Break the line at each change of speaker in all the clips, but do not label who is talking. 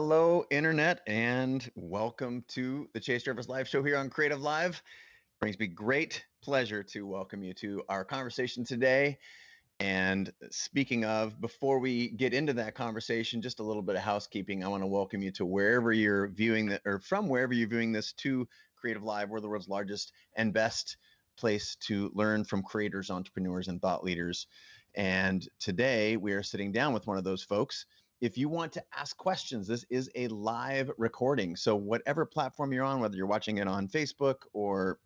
Hello, Internet, and welcome to the Chase Jarvis Live Show here on Creative Live. Brings me great pleasure to welcome you to our conversation today. And speaking of, before we get into that conversation, just a little bit of housekeeping. I want to welcome you to wherever you're viewing that, or from wherever you're viewing this, to Creative Live. We're the world's largest and best place to learn from creators, entrepreneurs, and thought leaders. And today we are sitting down with one of those folks. If you want to ask questions, this is a live recording. So whatever platform you're on, whether you're watching it on Facebook or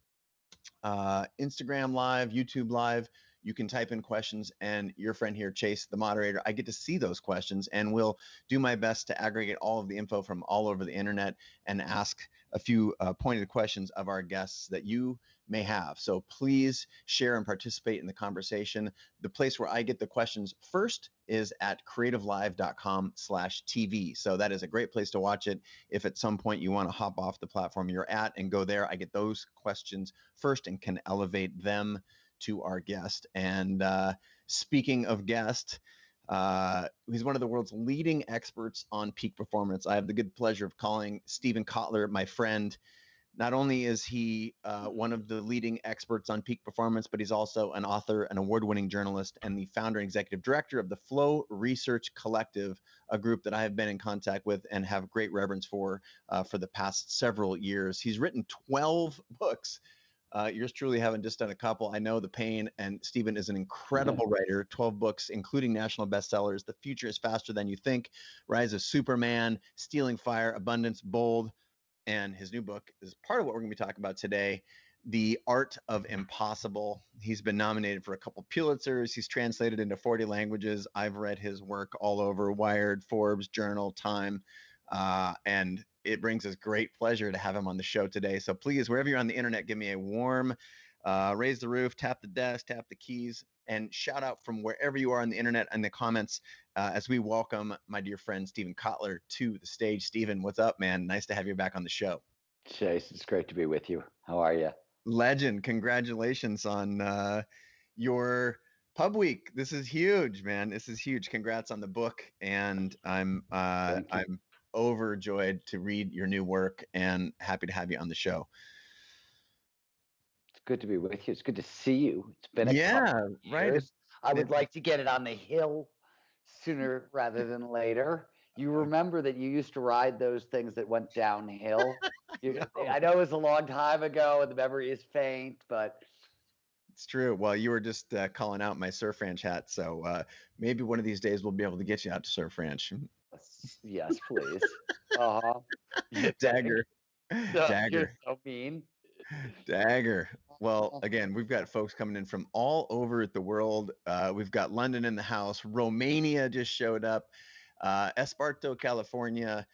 Instagram Live, YouTube Live, you can type in questions, and your friend here, Chase, the moderator, I get to see those questions, and will do my best to aggregate all of the info from all over the internet and ask a few pointed questions of our guests that you may have. So please share and participate in the conversation. The place where I get the questions first is at creativelive.com/TV. So that is a great place to watch it. If at some point you want to hop off the platform you're at and go there, I get those questions first and can elevate them to our guest. And speaking of guest, he's one of the world's leading experts on peak performance. I have the good pleasure of calling Steven Kotler my friend. Not only is he one of the leading experts on peak performance, but he's also an author, an award-winning journalist, and the founder and executive director of the Flow Research Collective, a group that I have been in contact with and have great reverence for the past several years. He's written 12 books. Yours truly haven't just done a couple. I know the pain, and Steven is an incredible writer, 12 books, including national bestsellers. The Future is Faster Than You Think, Rise of Superman, Stealing Fire, Abundance, Bold. And his new book is part of what we're going to be talking about today, The Art of Impossible. He's been nominated for a couple Pulitzers. He's translated into 40 languages. I've read his work all over Wired, Forbes, Journal, Time, and it brings us great pleasure to have him on the show today. So please, wherever you're on the internet, give me a warm raise the roof, tap the desk, tap the keys, and shout out from wherever you are on the internet in the comments as we welcome my dear friend Steven Kotler to the stage. Steven, what's up, man? Nice to have you back on the show.
Chase, it's great to be with you. How are you?
Legend. Congratulations on your pub week. This is huge, man. This is huge. Congrats on the book, and I'm overjoyed to read your new work and happy to have you on the show.
It's good to be with you. It's good to see you. It's been a couple of years.
Right.
I would like to get it on the hill sooner rather than later. You remember that you used to ride those things that went downhill? I know it was a long time ago and the memory is faint, but
it's true. Well, you were just calling out my Surf Ranch hat, so maybe one of these days we'll be able to get you out to Surf Ranch.
Yes, please.
Dagger.
You're so mean.
Dagger. Well, again, we've got folks coming in from all over the world. We've got London in the house. Romania just showed up. Esparto, California.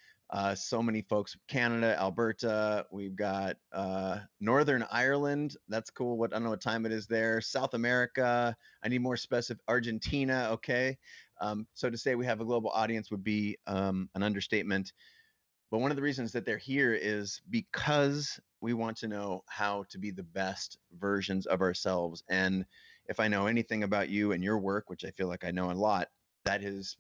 So many folks. Canada, Alberta. We've got Northern Ireland. That's cool. I don't know what time it is there. South America. I need more specific. Argentina. Okay. So to say we have a global audience would be an understatement. But one of the reasons that they're here is because we want to know how to be the best versions of ourselves. And if I know anything about you and your work, which I feel like I know a lot, this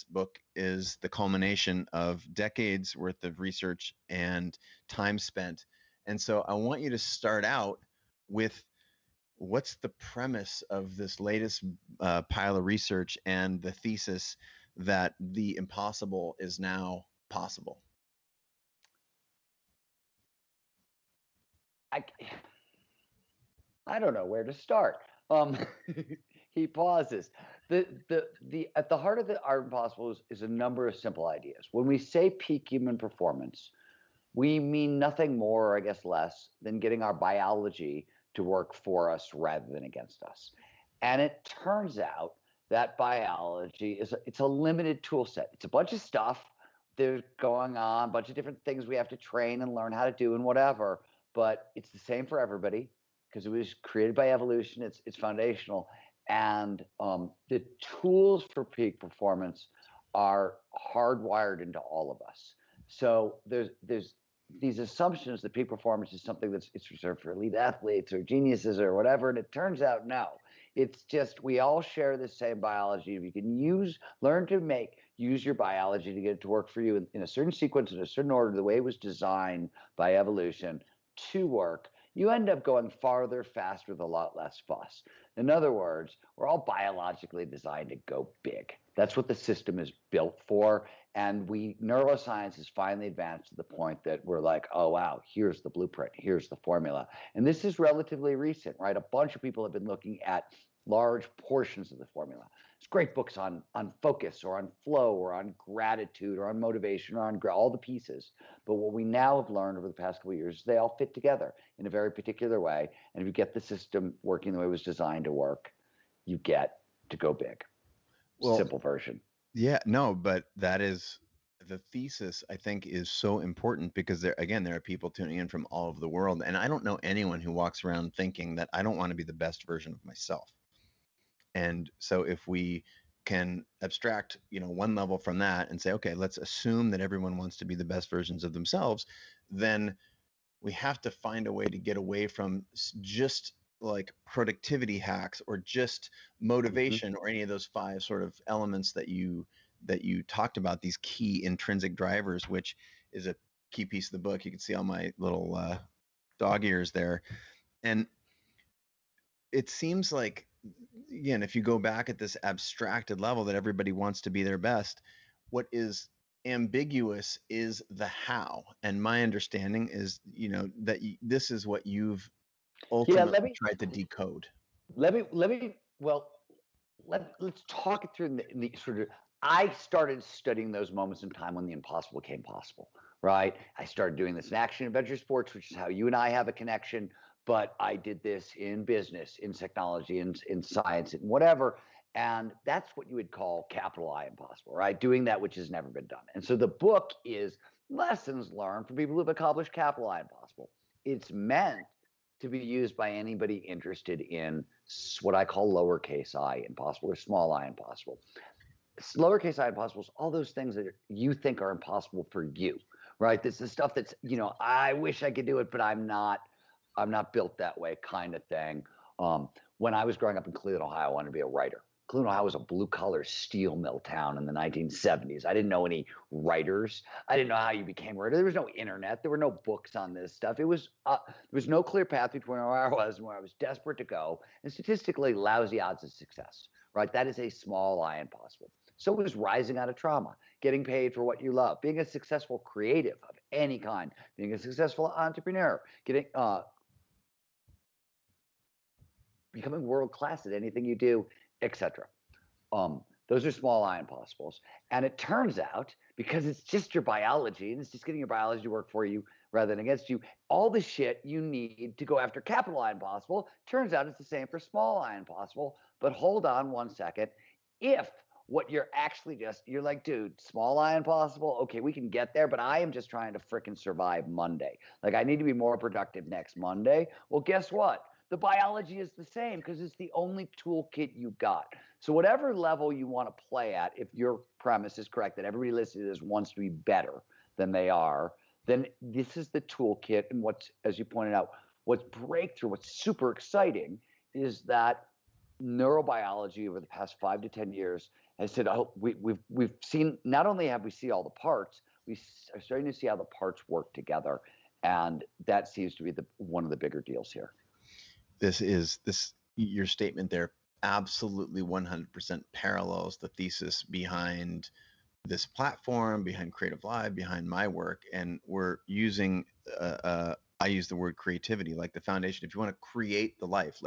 book is the culmination of decades worth of research and time spent. And so I want you to start out with what's the premise of this latest pile of research and the thesis that the impossible is now possible.
I don't know where to start. He pauses. At the heart of the art impossible is a number of simple ideas. When we say peak human performance, we mean nothing more, or I guess less, than getting our biology to work for us rather than against us. And it turns out that biology it's a limited tool set. It's a bunch of stuff there's going on, a bunch of different things we have to train and learn how to do and whatever. But it's the same for everybody because it was created by evolution. It's foundational. And the tools for peak performance are hardwired into all of us. So there's these assumptions that peak performance is something it's reserved for elite athletes or geniuses or whatever. And it turns out, no, it's just we all share the same biology. We can learn to make use your biology to get it to work for you in a certain sequence, in a certain order, the way it was designed by evolution to work, you end up going farther, faster, with a lot less fuss. In other words, we're all biologically designed to go big. That's what the system is built for. And neuroscience has finally advanced to the point that we're like, oh, wow, here's the blueprint, here's the formula. And this is relatively recent, right? A bunch of people have been looking at large portions of the formula. There's great books on focus or on flow or on gratitude or on motivation or on all the pieces. But what we now have learned over the past couple of years is they all fit together in a very particular way. And if you get the system working the way it was designed to work, you get to go big. Well, simple version.
Yeah, no, but that is the thesis, I think, is so important because there are people tuning in from all over the world. And I don't know anyone who walks around thinking that I don't want to be the best version of myself. And so if we can abstract, one level from that and say, okay, let's assume that everyone wants to be the best versions of themselves, then we have to find a way to get away from just like productivity hacks or just motivation or any of those 5 sort of elements that you talked about, these key intrinsic drivers, which is a key piece of the book. You can see all my little dog ears there. And it seems like, again, if you go back at this abstracted level that everybody wants to be their best, what is ambiguous is the how. And my understanding is, that this is what you've ultimately tried to decode.
Let's talk it through the sort of, I started studying those moments in time when the impossible became possible, right? I started doing this in action adventure sports, which is how you and I have a connection. But I did this in business, in technology, in science, in whatever. And that's what you would call capital I impossible, right? Doing that which has never been done. And so the book is lessons learned from people who've accomplished capital I impossible. It's meant to be used by anybody interested in what I call lowercase I impossible or small I impossible. Lowercase I impossible is all those things that you think are impossible for you, right? This is stuff that's, I wish I could do it, but I'm not built that way kind of thing. When I was growing up in Cleveland, Ohio, I wanted to be a writer. Cleveland, Ohio was a blue-collar steel mill town in the 1970s. I didn't know any writers. I didn't know how you became a writer. There was no internet. There were no books on this stuff. There was no clear path between where I was and where I was desperate to go, and statistically lousy odds of success, right? That is a small I impossible. So was rising out of trauma, getting paid for what you love, being a successful creative of any kind, being a successful entrepreneur, becoming world-class at anything you do, etc. Those are small I impossibles. And it turns out, because it's just your biology and it's just getting your biology to work for you rather than against you, all the shit you need to go after capital I impossible, turns out it's the same for small I impossible. But hold on one second. If what you're actually you're like, dude, small I impossible, okay, we can get there, but I am just trying to fricking survive Monday. Like, I need to be more productive next Monday. Well, guess what? The biology is the same because it's the only toolkit you got. So whatever level you want to play at, if your premise is correct that everybody listening to this wants to be better than they are, then this is the toolkit. And what's, as you pointed out, what's breakthrough, what's super exciting is that neurobiology over the past 5 to 10 years has said, oh, we've seen, not only have we seen all the parts, we are starting to see how the parts work together. And that seems to be one of the bigger deals here.
Your statement there absolutely 100% parallels the thesis behind this platform, behind Creative Live, behind my work. And we're using, I use the word creativity, like the foundation. If you want to create the life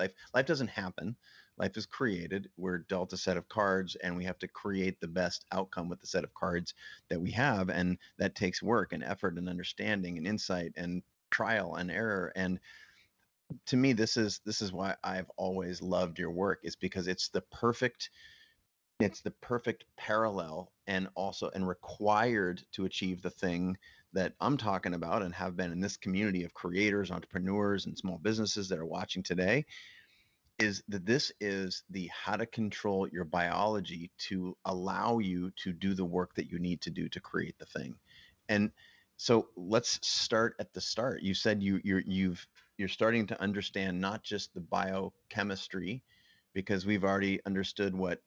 doesn't happen. Life is created. We're dealt a set of cards and we have to create the best outcome with the set of cards that we have. And that takes work and effort and understanding and insight and trial and error. And to me, this is why I've always loved your work, is because it's the perfect parallel and required to achieve the thing that I'm talking about and have been in this community of creators, entrepreneurs, and small businesses that are watching today, is that this is the how to control your biology to allow you to do the work that you need to do to create the thing. And so let's start at the start. You said you're starting to understand not just the biochemistry, because we've already understood what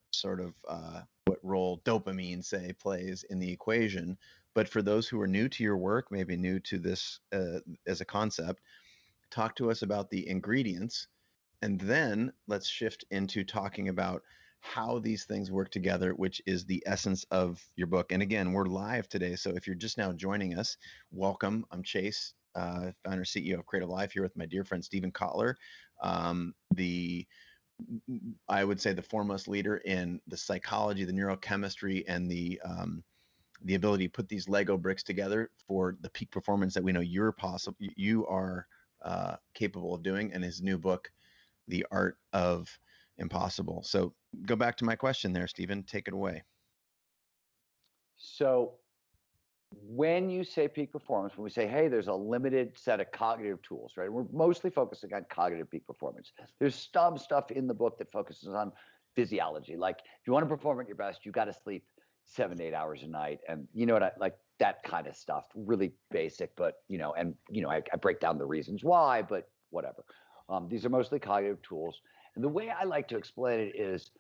role dopamine, say, plays in the equation. But for those who are new to your work, maybe new to this as a concept, talk to us about the ingredients, and then let's shift into talking about how these things work together, which is the essence of your book. And again, we're live today. So if you're just now joining us, welcome. I'm Chase, founder, CEO of Creative Life, here with my dear friend, Steven Kotler, I would say the foremost leader in the psychology, the neurochemistry, and the ability to put these Lego bricks together for the peak performance that we know you are capable of doing. And his new book, The Art of Impossible. So go back to my question there, Stephen. Take it away.
So when you say peak performance, when we say, hey, there's a limited set of cognitive tools, right? We're mostly focusing on cognitive peak performance. There's some stuff in the book that focuses on physiology. Like if you want to perform at your best, you got to sleep 7 to 8 hours a night. And you know what I like, that kind of stuff, really basic, but I break down the reasons why, but whatever. These are mostly cognitive tools. And the way I like to explain it is,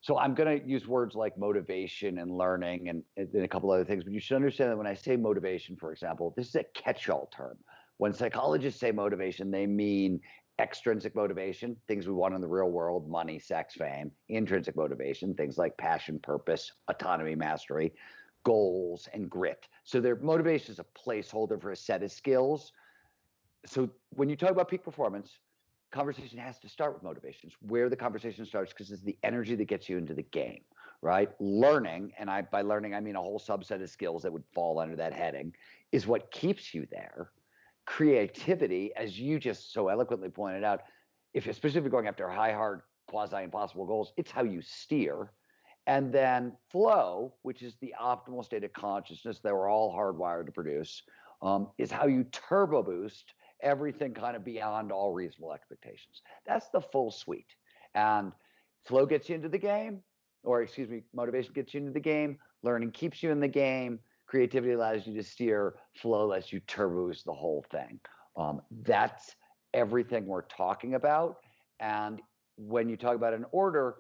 so I'm going to use words like motivation and learning and a couple other things, but you should understand that when I say motivation, for example, this is a catch-all term. When psychologists say motivation, they mean extrinsic motivation, things we want in the real world, money, sex, fame. Intrinsic motivation, things like passion, purpose, autonomy, mastery, goals, and grit. So their motivation is a placeholder for a set of skills. So when you talk about peak performance, conversation has to start with motivations. Where the conversation starts, because it's the energy that gets you into the game, right? Learning, and by learning I mean a whole subset of skills that would fall under that heading, is what keeps you there. Creativity, as you just so eloquently pointed out, especially if you're going after high, hard, quasi-impossible goals, it's how you steer. And then flow, which is the optimal state of consciousness that we're all hardwired to produce, is how you turbo boost everything kind of beyond all reasonable expectations. That's the full suite. And flow gets you into the game, motivation gets you into the game, learning keeps you in the game, creativity allows you to steer, flow lets you turbo boost the whole thing. That's everything we're talking about. And when you talk about an order,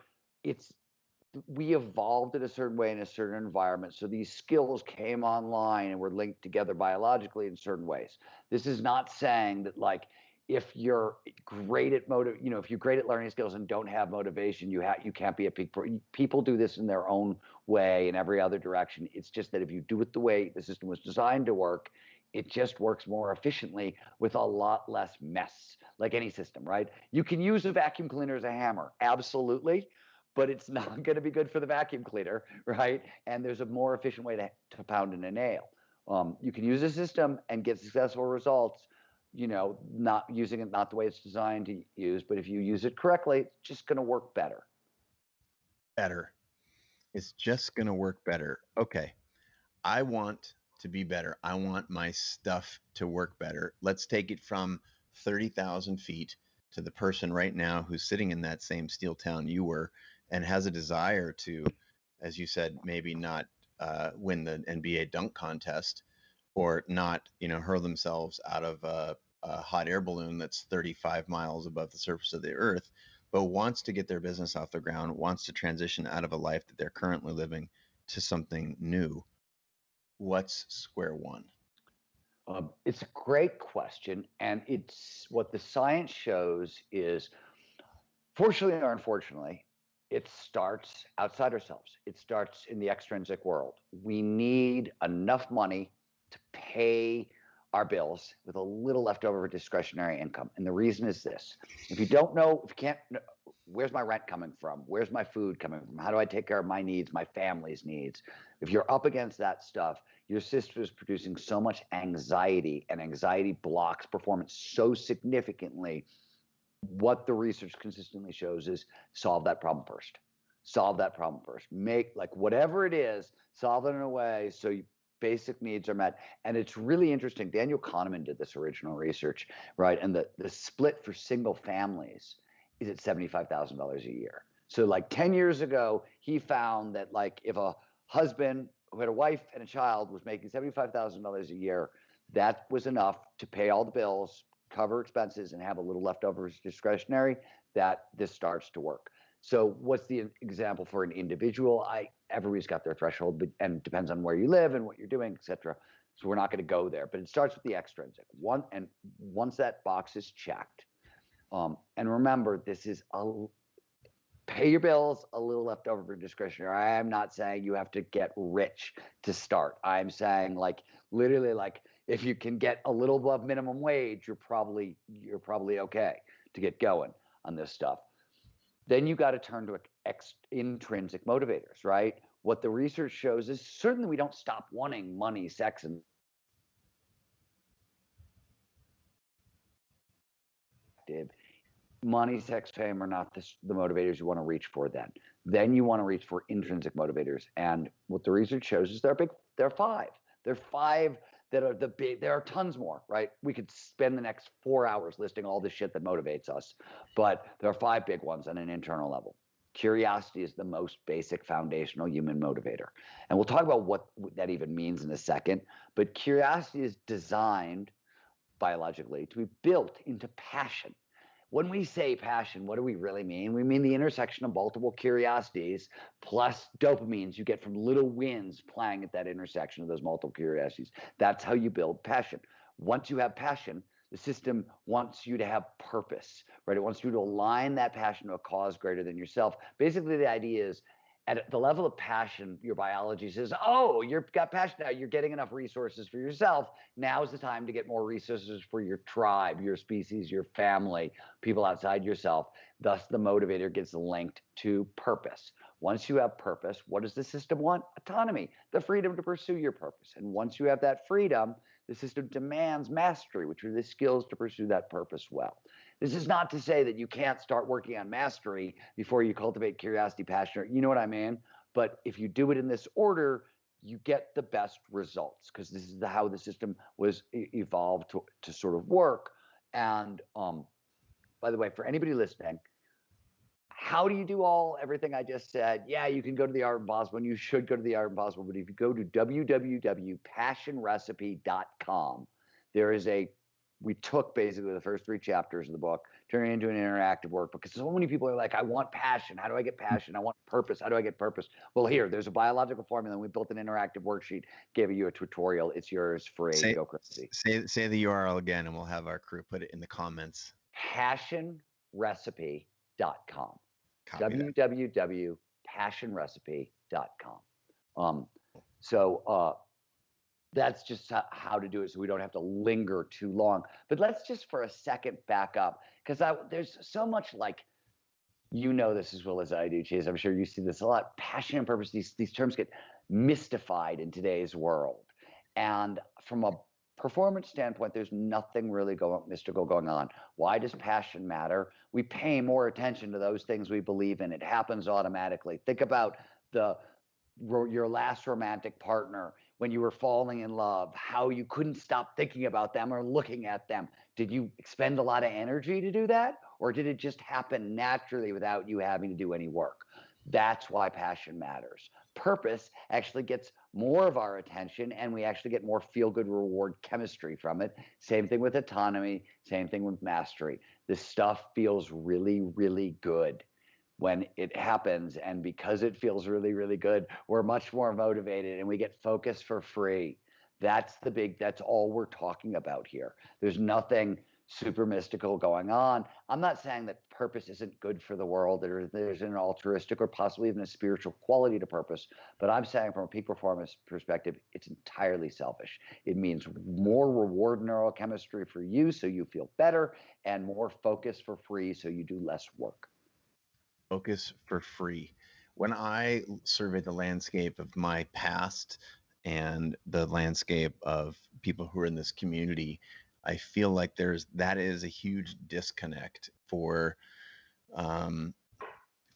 we evolved in a certain way in a certain environment. So these skills came online and were linked together biologically in certain ways. This is not saying that like, if you're great at if you're great at learning skills and don't have motivation, you can't be a peak. People do this in their own way in every other direction. It's just that if you do it the way the system was designed to work, it just works more efficiently with a lot less mess, like any system, right? You can use a vacuum cleaner as a hammer, absolutely, but it's not going to be good for the vacuum cleaner, right? And there's a more efficient way to pound in a nail. You can use a system and get successful results, not using it not the way it's designed to use, but if you use it correctly, it's just going to work better.
Better. It's just going to work better. Okay. I want to be better. I want my stuff to work better. Let's take it from 30,000 feet to the person right now who's sitting in that same steel town you were and has a desire to, as you said, maybe not win the NBA dunk contest or not, hurl themselves out of a hot air balloon that's 35 miles above the surface of the earth, but wants to get their business off the ground, wants to transition out of a life that they're currently living to something new. What's square one?
It's a great question. And it's what the science shows is, fortunately or unfortunately, it starts outside ourselves. It starts in the extrinsic world. We need enough money to pay our bills with a little leftover for discretionary income. And the reason is this: if you can't, where's my rent coming from? Where's my food coming from? How do I take care of my needs, my family's needs? If you're up against that stuff, your system is producing so much anxiety, and anxiety blocks performance so significantly. What the research consistently shows is solve that problem first. Solve that problem first. Make, like, whatever it is, solve it in a way so basic needs are met. And it's really interesting. Daniel Kahneman did this original research, right? And the split for single families is at $75,000 a year. So like 10 years ago, he found that like if a husband who had a wife and a child was making $75,000 a year, that was enough to pay all the bills, cover expenses, and have a little leftover discretionary, that this starts to work. So what's the example for an individual? Everybody's got their threshold, and depends on where you live and what you're doing, etc. So we're not going to go there, but it starts with the extrinsic. Once that box is checked, and remember, this is pay your bills, a little left over for discretionary. I am not saying you have to get rich to start. I'm saying literally if you can get a little above minimum wage, you're probably okay to get going on this stuff. Then you got to turn to intrinsic motivators, right? What the research shows is certainly we don't stop wanting money, sex, and money, sex, fame are not the motivators you want to reach for then. Then you want to reach for intrinsic motivators. And what the research shows is there are five. There are five that are the big. There are tons more, right? We could spend the next 4 hours listing all the shit that motivates us. But there are five big ones on an internal level. Curiosity is the most basic foundational human motivator. And we'll talk about what that even means in a second. But curiosity is designed biologically to be built into passion. When we say passion, what do we really mean? We mean the intersection of multiple curiosities plus dopamines you get from little wins playing at that intersection of those multiple curiosities. That's how you build passion. Once you have passion, the system wants you to have purpose, right? It wants you to align that passion to a cause greater than yourself. Basically, the idea is at the level of passion, your biology says, oh, you've got passion now. You're getting enough resources for yourself. Now's the time to get more resources for your tribe, your species, your family, people outside yourself. Thus, the motivator gets linked to purpose. Once you have purpose, what does the system want? Autonomy, the freedom to pursue your purpose. And once you have that freedom, the system demands mastery, which are the skills to pursue that purpose well. This is not to say that you can't start working on mastery before you cultivate curiosity, passion, you know what I mean? But if you do it in this order, you get the best results because this is how the system was evolved to sort of work. And by the way, for anybody listening, how do you do everything I just said? Yeah, you can go to The Art of Impossible, and you should go to The Art of Impossible. But if you go to www.passionrecipe.com, we took basically the first 3 chapters of the book, turning it into an interactive workbook. Because so many people are like, I want passion. How do I get passion? I want purpose. How do I get purpose? Well, there's a biological formula, and we built an interactive worksheet, gave you a tutorial. It's yours free. Go crazy.
Say the URL again, and we'll have our crew put it in the comments.
Passionrecipe.com. www.passionrecipe.com. So that's just how to do it so we don't have to linger too long. But let's just for a second back up, because there's so much this as well as I do, Chase. I'm sure you see this a lot. Passion and purpose, these terms get mystified in today's world. And from a performance standpoint, there's nothing really mystical going on. Why does passion matter? We pay more attention to those things we believe in. It happens automatically. Think about your last romantic partner when you were falling in love, how you couldn't stop thinking about them or looking at them. Did you expend a lot of energy to do that? Or did it just happen naturally without you having to do any work? That's why passion matters. Purpose actually gets more of our attention, and we actually get more feel-good reward chemistry from it. Same thing with autonomy, same thing with mastery. This stuff feels really, really good when it happens, and because it feels really, really good, we're much more motivated and we get focused for free. That's all we're talking about here. There's nothing super mystical going on. I'm not saying that purpose isn't good for the world. There's an altruistic or possibly even a spiritual quality to purpose. But I'm saying from a peak performance perspective, it's entirely selfish. It means more reward neurochemistry for you so you feel better, and more focus for free so you do less work.
Focus for free. When I survey the landscape of my past and the landscape of people who are in this community, I feel like that is a huge disconnect for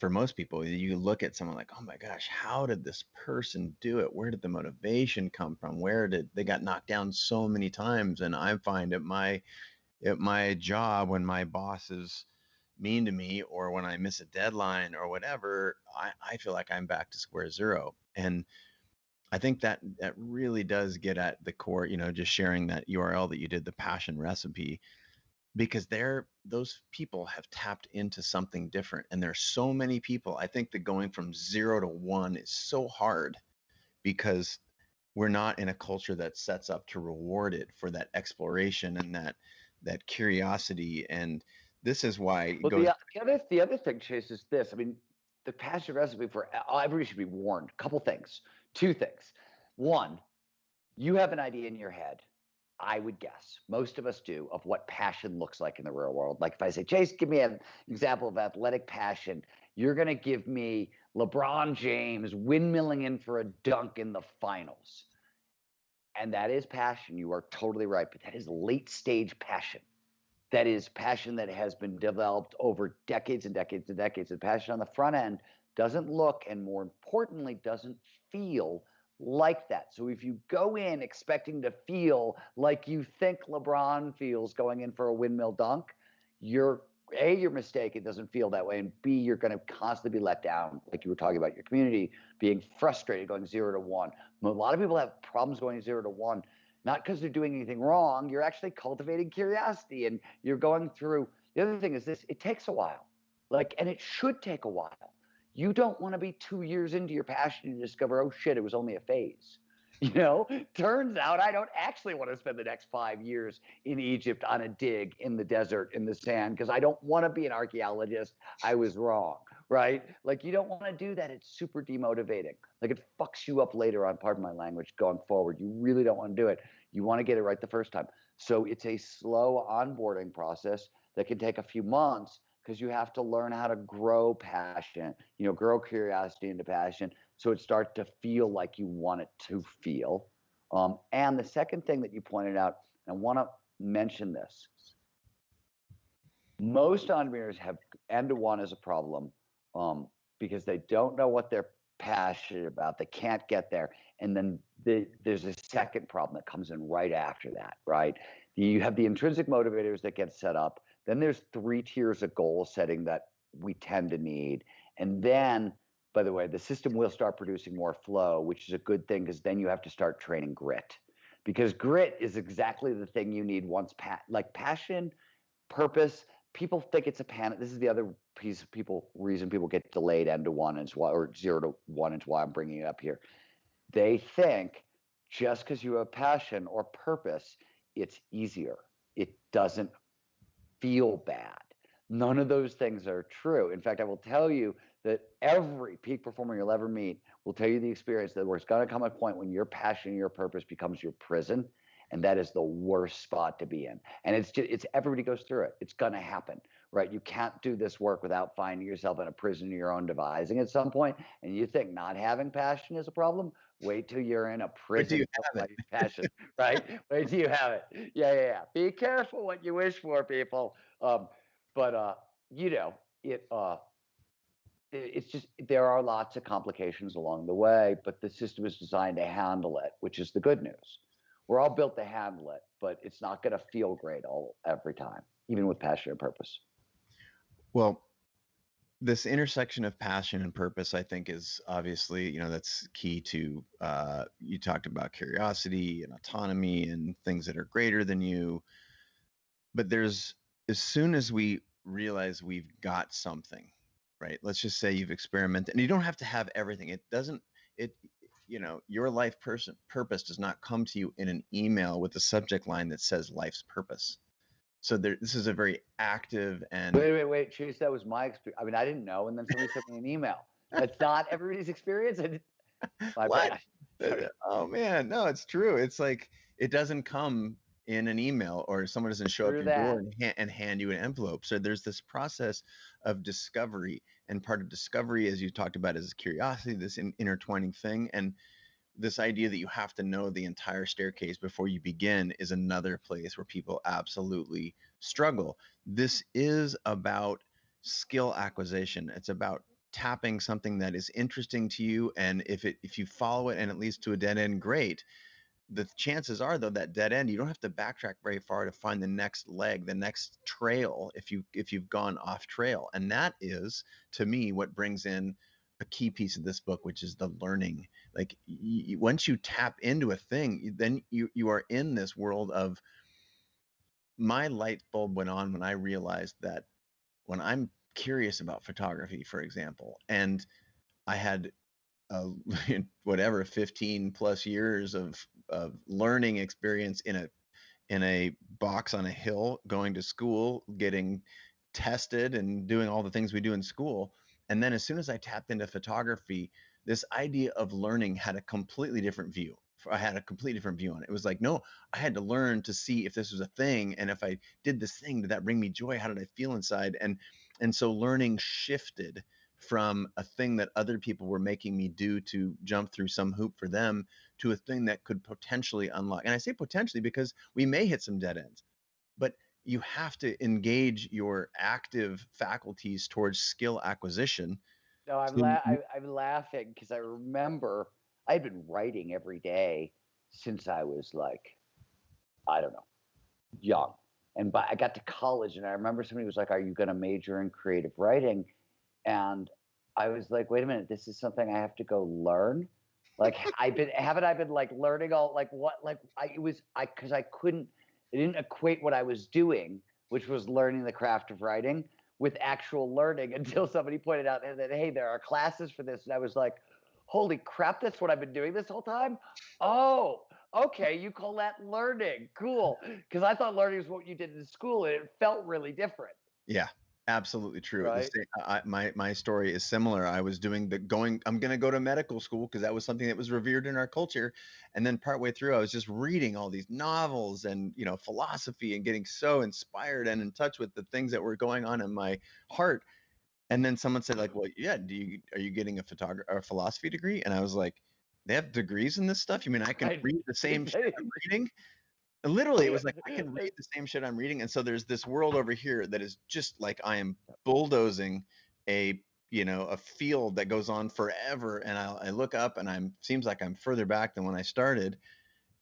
most people. You look at someone like, oh my gosh, how did this person do it? Where did the motivation come from? Where did they got knocked down so many times? And I find at my job, when my boss is mean to me or when I miss a deadline or whatever, I feel like I'm back to square zero. And I think that really does get at the core, just sharing that URL that you did, the passion recipe. because those people have tapped into something different. And there's so many people. I think that going from 0 to 1 is so hard because we're not in a culture that sets up to reward it for that exploration and that curiosity. And this is why it
Well,
goes.
the other thing, Chase, is this. I mean, the passion recipe for everybody should be warned. A couple things, two things. One, you have an idea in your head. I would guess most of us do, of what passion looks like in the real world. Like if I say, Chase, give me an example of athletic passion, you're going to give me LeBron James windmilling in for a dunk in the finals. And that is passion. You are totally right. But that is late stage passion. That is passion that has been developed over decades and decades and decades. And passion on the front end doesn't look, and more importantly, doesn't feel like that. So if you go in expecting to feel like you think LeBron feels going in for a windmill dunk, you're mistaken. It doesn't feel that way. And B, you're going to constantly be let down. Like you were talking about your community being frustrated going 0 to 1. A lot of people have problems going 0 to 1, not because they're doing anything wrong. You're actually cultivating curiosity and you're going through. The other thing is this, it takes a while. And it should take a while. You don't want to be 2 years into your passion and discover, oh shit, it was only a phase. Turns out I don't actually want to spend the next 5 years in Egypt on a dig in the desert in the sand because I don't want to be an archaeologist. I was wrong, right? You don't want to do that. It's super demotivating. It fucks you up later on, pardon my language, going forward. You really don't want to do it. You want to get it right the first time. So it's a slow onboarding process that can take a few months because you have to learn how to grow passion, grow curiosity into passion so it starts to feel like you want it to feel. And the second thing that you pointed out, and I want to mention this, most entrepreneurs have end to one as a problem because they don't know what they're passionate about. They can't get there. And then there's a second problem that comes in right after that, right? You have the intrinsic motivators that get set up. Then there's 3 tiers of goal setting that we tend to need. And then, by the way, the system will start producing more flow, which is a good thing because then you have to start training grit. Because grit is exactly the thing you need once passion, purpose. People think it's a panic. This is the other piece of reason people get delayed end to 1 is why, or 0 to 1 is why I'm bringing it up here. They think just because you have passion or purpose, it's easier. It doesn't feel bad. None of those things are true. In fact, I will tell you that every peak performer you'll ever meet will tell you the experience that there's going to come a point when your passion and your purpose becomes your prison, and that is the worst spot to be in. And it's everybody goes through it. It's going to happen, right? You can't do this work without finding yourself in a prison of your own devising at some point. And you think not having passion is a problem? Wait till you're in a prison of passion, right? Wait till you have it. Yeah. Be careful what you wish for, people. It's just there are lots of complications along the way, but the system is designed to handle it, which is the good news. We're all built to handle it, but it's not going to feel great every time, even with passion and purpose.
Well, this intersection of passion and purpose, I think, is obviously, that's key to, you talked about curiosity and autonomy and things that are greater than you. But as soon as we realize we've got something, right? Let's just say you've experimented, and you don't have to have everything. Your life purpose does not come to you in an email with a subject line that says life's purpose. So this is a very active and
wait, Chase, that was my experience. I mean, I didn't know, and then somebody sent me an email. That's not everybody's experience. My
bad. Oh man, no, it's true. It's like it doesn't come in an email, or someone doesn't show up your door and hand you an envelope. So there's this process of discovery, and part of discovery, as you talked about, is curiosity, this intertwining thing. And this idea that you have to know the entire staircase before you begin is another place where people absolutely struggle. This is about skill acquisition. It's about tapping something that is interesting to you, and if you follow it and it leads to a dead end, great. The chances are, though, that dead end, you don't have to backtrack very far to find the next leg, the next trail, if you've gone off trail. And that is, to me, what brings in a key piece of this book, which is the learning. Once you tap into a thing, then you are in this world of my light bulb went on when I realized that when I'm curious about photography, for example, and I had uh, whatever 15 plus years of learning experience in a box on a hill, going to school, getting tested, and doing all the things we do in school. And then as soon as I tapped into photography, this idea of learning had a completely different view. I had a completely different view on it. It was like, no, I had to learn to see if this was a thing, and if I did this thing, did that bring me joy? How did I feel inside? And so learning shifted from a thing that other people were making me do to jump through some hoop for them to a thing that could potentially unlock. And I say potentially because we may hit some dead ends, but you have to engage your active faculties towards skill acquisition.
No,
To,
I'm laughing because I remember I'd been writing every day since I was like, I don't know, young. And I got to college, and I remember somebody was like, "Are you going to major in creative writing?" And I was like, "Wait a minute, this is something I have to go learn." Like, haven't I been like learning all like what like I it was I because I couldn't it didn't equate what I was doing, which was learning the craft of writing, with actual learning until somebody pointed out that, hey, there are classes for this, and I was like, holy crap, that's what I've been doing this whole time. Oh, okay, you call that learning? Cool, because I thought learning is what you did in school, and it felt really different,
yeah, absolutely true. The
right?
same, my story is similar. I was doing the going. I'm going to go to medical school because that was something that was revered in our culture. And then partway through, I was just reading all these novels and philosophy and getting so inspired and in touch with the things that were going on in my heart. And then someone said like, "Well, yeah, are you getting a photography or a philosophy degree?" And I was like, "They have degrees in this stuff? You mean I can
I,
read the same shit I'm reading?" Literally, it was like I can read the same shit I'm reading, and so there's this world over here that is just like I am bulldozing a a field that goes on forever, and I look up and I'm seems like I'm further back than when I started,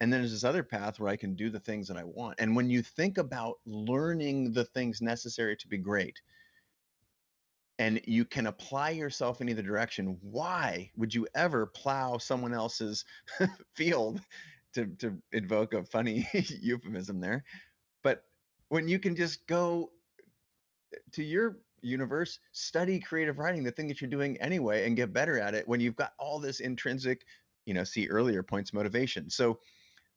and then there's this other path where I can do the things that I want. And when you think about learning the things necessary to be great, and you can apply yourself in either direction, why would you ever plow someone else's field? To invoke a funny euphemism there, but when you can just go to your universe, study creative writing, the thing that you're doing anyway, and get better at it when you've got all this intrinsic, see earlier points motivation. So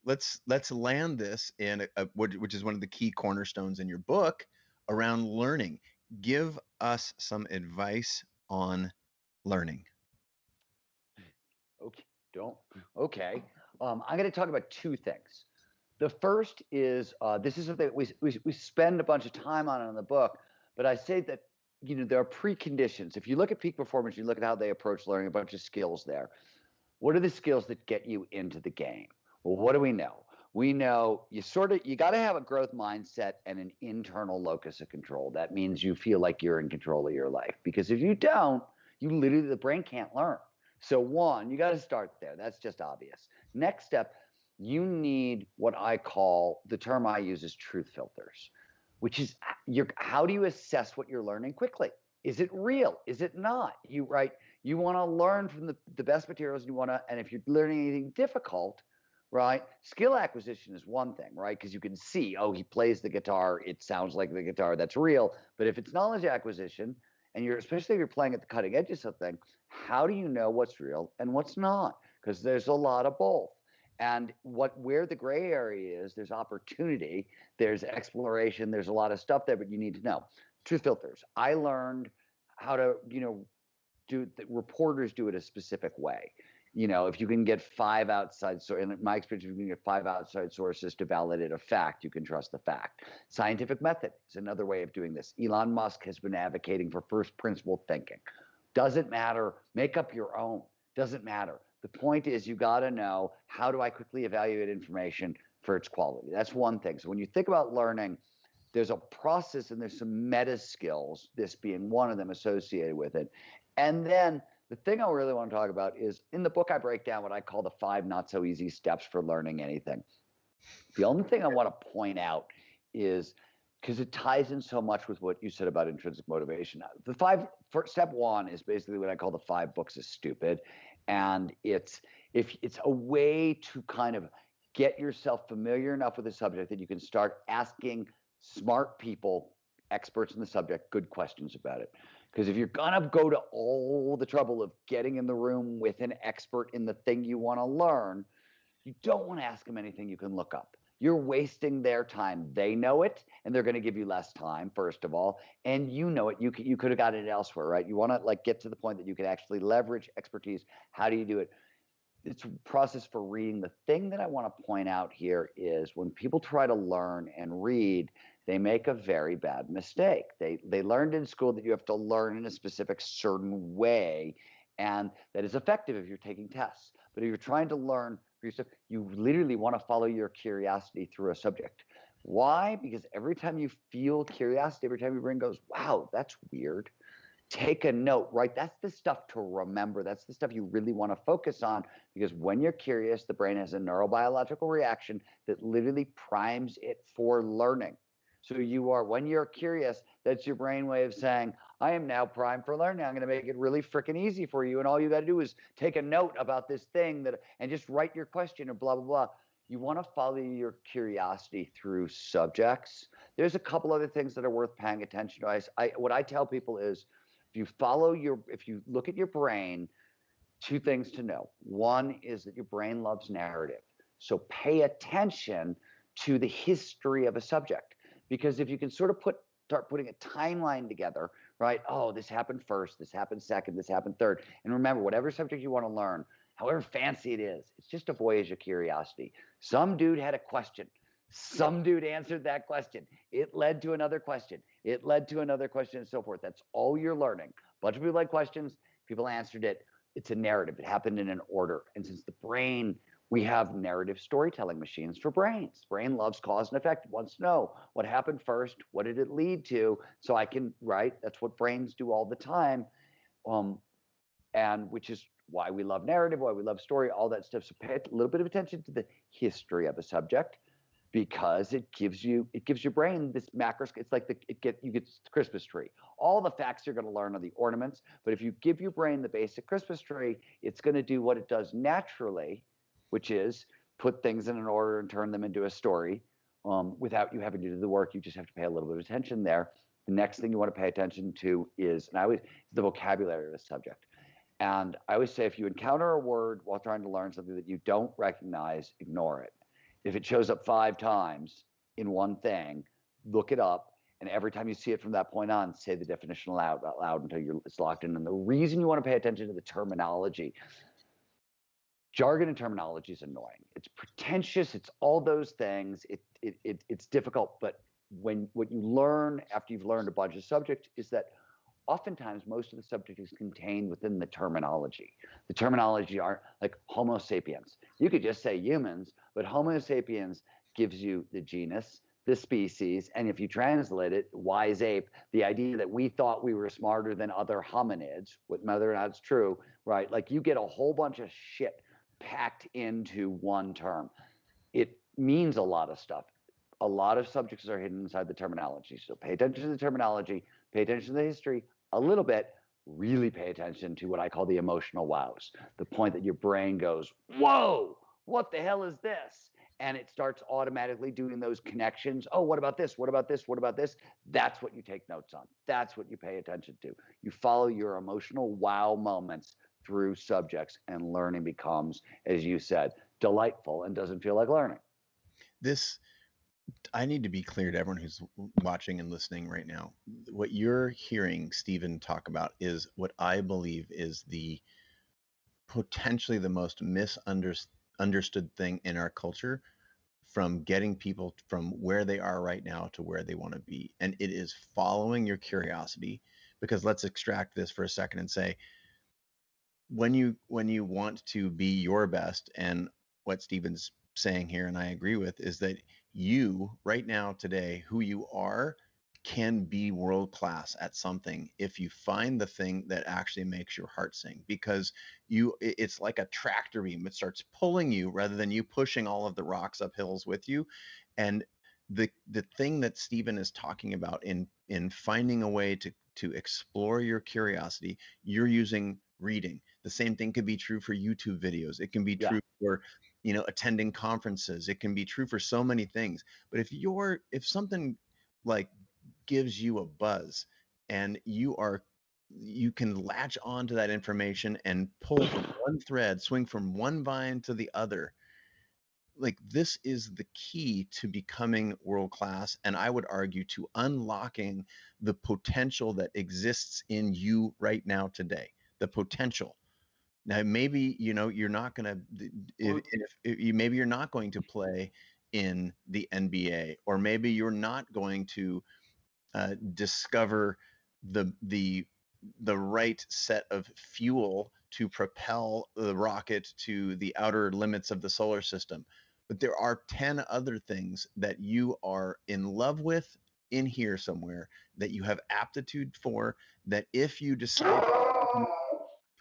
let's land this in which is one of the key cornerstones in your book around learning. Give us some advice on learning.
okay, don't okay. I'm going to talk about two things. The first is this is something we spend a bunch of time on it in the book, but I say that there are preconditions. If you look at peak performance, you look at how they approach learning, a bunch of skills there. What are the skills that get you into the game? Well, what do we know? We know you got to have a growth mindset and an internal locus of control. That means you feel like you're in control of your life, because if you don't, the brain can't learn. So one, you got to start there. That's just obvious. Next step, you need what I call, the term I use is truth filters, which is how do you assess what you're learning quickly? Is it real? Is it not? You want to learn from the best materials. And if you're learning anything difficult, right? Skill acquisition is one thing, right? Because you can see, oh, he plays the guitar. It sounds like the guitar. That's real. But if it's knowledge acquisition, and especially if you're playing at the cutting edge of something, how do you know what's real and what's not? Because there's a lot of both. And where the gray area is, there's opportunity, there's exploration, there's a lot of stuff there, but you need to know. Truth filters. I learned how to, reporters do it a specific way. If you can get five outside, so in my experience, if you can get five outside sources to validate a fact, you can trust the fact. Scientific method is another way of doing this. Elon Musk has been advocating for first principle thinking. Doesn't matter. Make up your own. Doesn't matter. The point is, you got to know, how do I quickly evaluate information for its quality? That's one thing. So when you think about learning, there's a process and there's some meta skills, this being one of them associated with it. And then the thing I really want to talk about is, in the book, I break down what I call the 5 not so easy steps for learning anything. The only thing I want to point out is, because it ties in so much with what you said about intrinsic motivation. Step 1 is basically what I call the 5 books is stupid. And it's a way to kind of get yourself familiar enough with the subject that you can start asking smart people, experts in the subject, good questions about it. Because if you're going to go to all the trouble of getting in the room with an expert in the thing you want to learn, you don't want to ask them anything you can look up. You're wasting their time. They know it, and they're going to give you less time, first of all. And you know it. You could have got it elsewhere, right? You want to like get to the point that you can actually leverage expertise. How do you do it? It's a process for reading. The thing that I want to point out here is when people try to learn and read, they make a very bad mistake. They learned in school that you have to learn in a specific certain way, and that is effective if you're taking tests. But if you're trying to learn for yourself, you literally want to follow your curiosity through a subject. Why? Because every time you feel curiosity, every time your brain goes, wow, that's weird, take a note, right? That's the stuff to remember. That's the stuff you really want to focus on, because when you're curious, the brain has a neurobiological reaction that literally primes it for learning. So when you're curious, that's your brain way of saying, I am now primed for learning. I'm going to make it really freaking easy for you. And all you got to do is take a note about this thing and just write your question or blah, blah, blah. You want to follow your curiosity through subjects. There's a couple other things that are worth paying attention to. What I tell people is, if you look at your brain, two things to know. One is that your brain loves narrative. So pay attention to the history of a subject. Because if you can sort of start putting a timeline together, right? Oh, this happened first, this happened second, this happened third. And remember, whatever subject you want to learn, however fancy it is, it's just a voyage of curiosity. Some dude had a question. Some dude answered that question. It led to another question. It led to another question, and so forth. That's all you're learning. A bunch of people had questions. People answered it. It's a narrative. It happened in an order. And since the brain, we have narrative storytelling machines for brains. Brain loves cause and effect. It wants to know what happened first. What did it lead to? So I can, right? That's what brains do all the time. And which is why we love narrative, why we love story, all that stuff. So pay a little bit of attention to the history of a subject, because it gives your brain this macro. It's like you get the Christmas tree. All the facts you're going to learn are the ornaments, but if you give your brain the basic Christmas tree, it's going to do what it does naturally, which is put things in an order and turn them into a story, without you having to do the work. You just have to pay a little bit of attention there. The next thing you want to pay attention to is, the vocabulary of a subject. And I always say, if you encounter a word while trying to learn something that you don't recognize, ignore it. If it shows up 5 times in one thing, look it up. And every time you see it from that point on, say the definition out loud until it's locked in. And the reason you want to pay attention to the terminology, jargon and terminology is annoying. It's pretentious. It's all those things. It's difficult. But what you learn after you've learned a bunch of subjects is that oftentimes most of the subject is contained within the terminology. The terminology are like Homo sapiens. You could just say humans, but Homo sapiens gives you the genus, the species, and if you translate it, wise ape, the idea that we thought we were smarter than other hominids, whether or not it's true, right? Like you get a whole bunch of shit packed into one term. It means a lot of stuff. A lot of subjects are hidden inside the terminology. So pay attention to the terminology, pay attention to the history a little bit, really pay attention to what I call the emotional wows, the point that your brain goes, whoa, what the hell is this? And it starts automatically doing those connections. Oh, what about this? What about this? What about this? That's what you take notes on. That's what you pay attention to. You follow your emotional wow moments through subjects, and learning becomes, as you said, delightful and doesn't feel like learning.
I need to be clear to everyone who's watching and listening right now. What you're hearing Steven talk about is what I believe is potentially the most misunderstood thing in our culture, from getting people from where they are right now to where they want to be. And it is following your curiosity. Because let's extract this for a second and say, when you want to be your best, and what Steven's saying here, and I agree with, is that you right now today, who you are, can be world class at something if you find the thing that actually makes your heart sing. Because it's like a tractor beam. It starts pulling you rather than you pushing all of the rocks up hills with you. And the thing that Steven is talking about in finding a way to explore your curiosity, you're using reading. The same thing could be true for YouTube videos. It can be true for, attending conferences. It can be true for so many things. But if something like gives you a buzz, and you can latch on to that information and pull from one thread, swing from one vine to the other. Like, this is the key to becoming world class, and I would argue to unlocking the potential that exists in you right now today. The potential. Now, maybe you're not going to, if you maybe you're not going to play in the NBA, or maybe you're not going to discover the right set of fuel to propel the rocket to the outer limits of the solar system. But there are 10 other things that you are in love with in here somewhere, that you have aptitude for, that if you decide to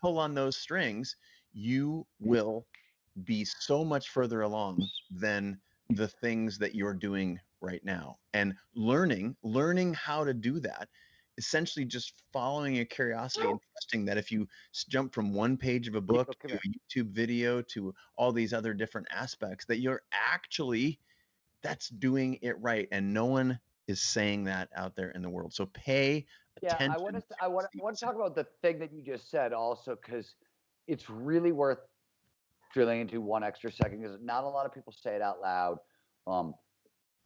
pull on those strings, you will be so much further along than the things that you're doing right now. And learning how to do that, essentially just following your curiosity and trusting that if you jump from one page of a book to a YouTube video to all these other different aspects, that you're actually, that's doing it right. And no one is saying that out there in the world. So pay attention.
I want to talk about the thing that you just said also, because it's really worth drilling into one extra second, because not a lot of people say it out loud.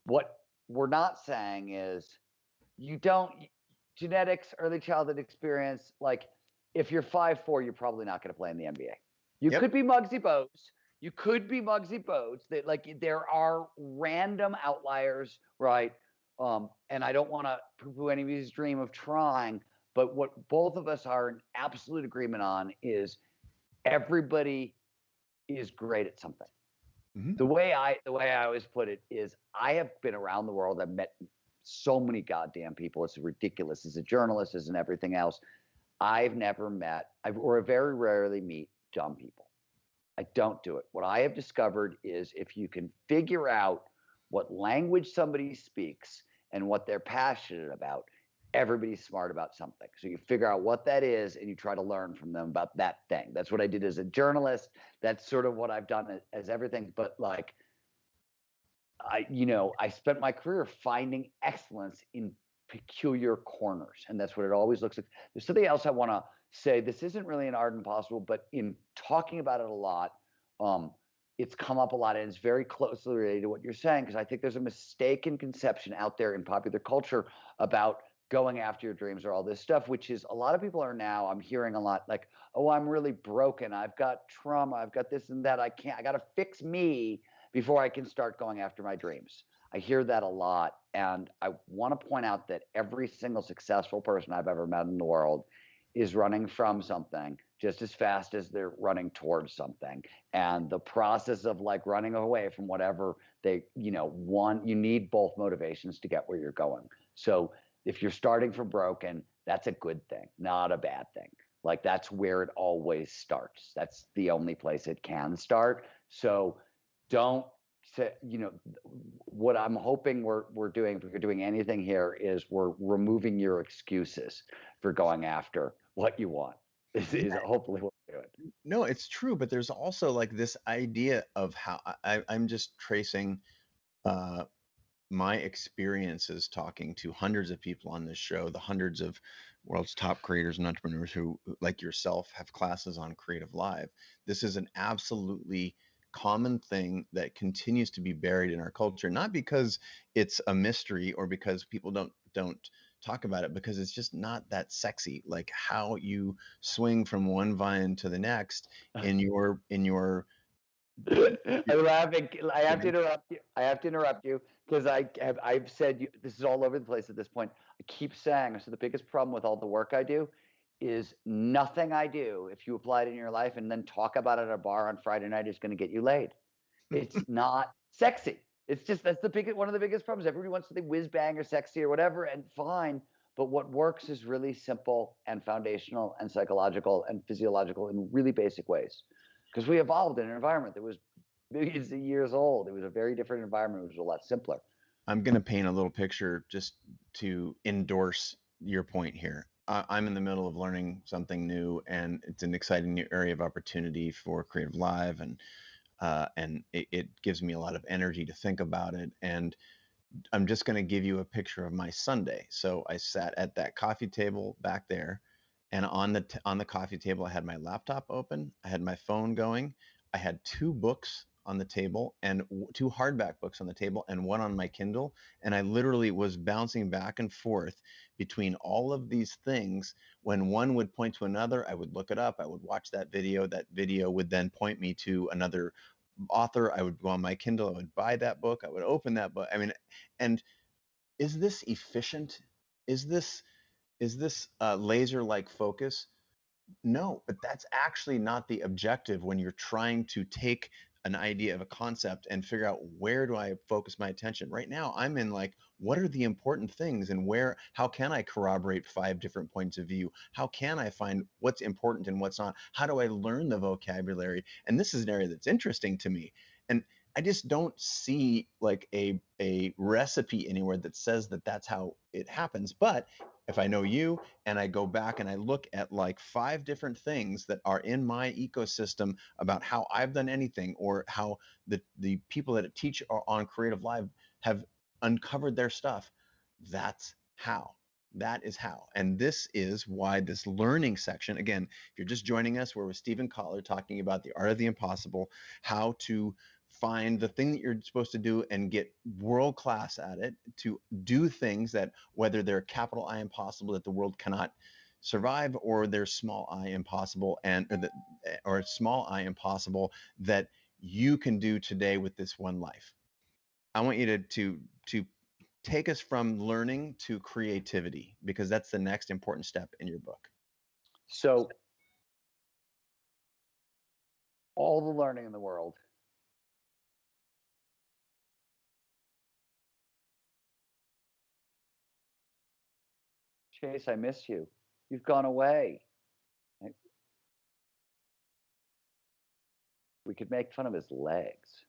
What we're not saying is genetics, early childhood experience, like if you're 5'4", you're probably not going to play in the NBA. You could be Muggsy Bogues. You could be Muggsy Bogues. That, like, there are random outliers, right? And I don't want to poo-poo anybody's dream of trying, but what both of us are in absolute agreement on is everybody is great at something. Mm-hmm. The way I always put it is, I have been around the world. I've met so many goddamn people. It's ridiculous. As a journalist, as in everything else, I've never met, or very rarely meet dumb people. I don't do it. What I have discovered is, if you can figure out what language somebody speaks and what they're passionate about, everybody's smart about something. So you figure out what that is and you try to learn from them about that thing. That's what I did as a journalist. That's sort of what I've done as everything. But like, I spent my career finding excellence in peculiar corners, and that's what it always looks like. There's something else I want to say. This isn't really an art and impossible, but in talking about it a lot, it's come up a lot, and it's very closely related to what you're saying, because I think there's a mistaken conception out there in popular culture about going after your dreams or all this stuff, which is, a lot of people are now, I'm hearing a lot like, oh, I'm really broken. I've got trauma. I've got this and that. I got to fix me before I can start going after my dreams. I hear that a lot. And I want to point out that every single successful person I've ever met in the world is running from something just as fast as they're running towards something. And the process of like running away from whatever they, want, you need both motivations to get where you're going. So if you're starting from broken, that's a good thing, not a bad thing. Like, that's where it always starts. That's the only place it can start. So don't say, what I'm hoping we're doing, if we're doing anything here, is we're removing your excuses for going after what you want. Is hopefully what we're doing.
No, it's true, but there's also like this idea of how I'm just tracing my experiences talking to hundreds of people on this show, the hundreds of world's top creators and entrepreneurs who, like yourself, have classes on Creative Live. This is an absolutely common thing that continues to be buried in our culture, not because it's a mystery or because people don't talk about it, because it's just not that sexy. Like, how you swing from one vine to the next in your
I'm laughing. I have to interrupt you because I've said this is all over the place at this point. I keep saying, so the biggest problem with all the work I do is nothing I do, if you apply it in your life and then talk about it at a bar on Friday night, is going to get you laid. It's not sexy. It's just, that's one of the biggest problems. Everybody wants to be whiz bang or sexy or whatever, and fine. But what works is really simple and foundational and psychological and physiological in really basic ways. Because we evolved in an environment that was millions of years old. It was a very different environment. It was a lot simpler.
I'm going to paint a little picture just to endorse your point here. I'm in the middle of learning something new, and it's an exciting new area of opportunity for Creative Live, and it gives me a lot of energy to think about it. And I'm just going to give you a picture of my Sunday. So I sat at that coffee table back there, and on the coffee table, I had my laptop open, I had my phone going, I had two books on the table and two hardback books on the table and one on my Kindle, and I literally was bouncing back and forth between all of these things. When one would point to another, I would look it up, I would watch that video. That video would then point me to another author. I would go on my Kindle, I would buy that book, I would open that book. I mean, and is this efficient? Is this laser-like focus? No, but that's actually not the objective when you're trying to take an idea of a concept and figure out, where do I focus my attention? Right now, I'm in like, what are the important things, and how can I corroborate 5 different points of view? How can I find what's important and what's not? How do I learn the vocabulary? And this is an area that's interesting to me. And I just don't see like a recipe anywhere that says that that's how it happens. But if I know you, and I go back and I look at like 5 different things that are in my ecosystem about how I've done anything, or how the people that teach on Creative Live have uncovered their stuff, that's how. That is how. And this is why this learning section, again, if you're just joining us, we're with Steven Kotler talking about the art of the impossible, how to find the thing that you're supposed to do and get world class at it, to do things that, whether they're capital I impossible that the world cannot survive, or they're small I impossible, or small I impossible that you can do today with this one life. I want you to take us from learning to creativity, because that's the next important step in your book.
So all the learning in the world Chase, I miss you. You've gone away. We could make fun of his legs.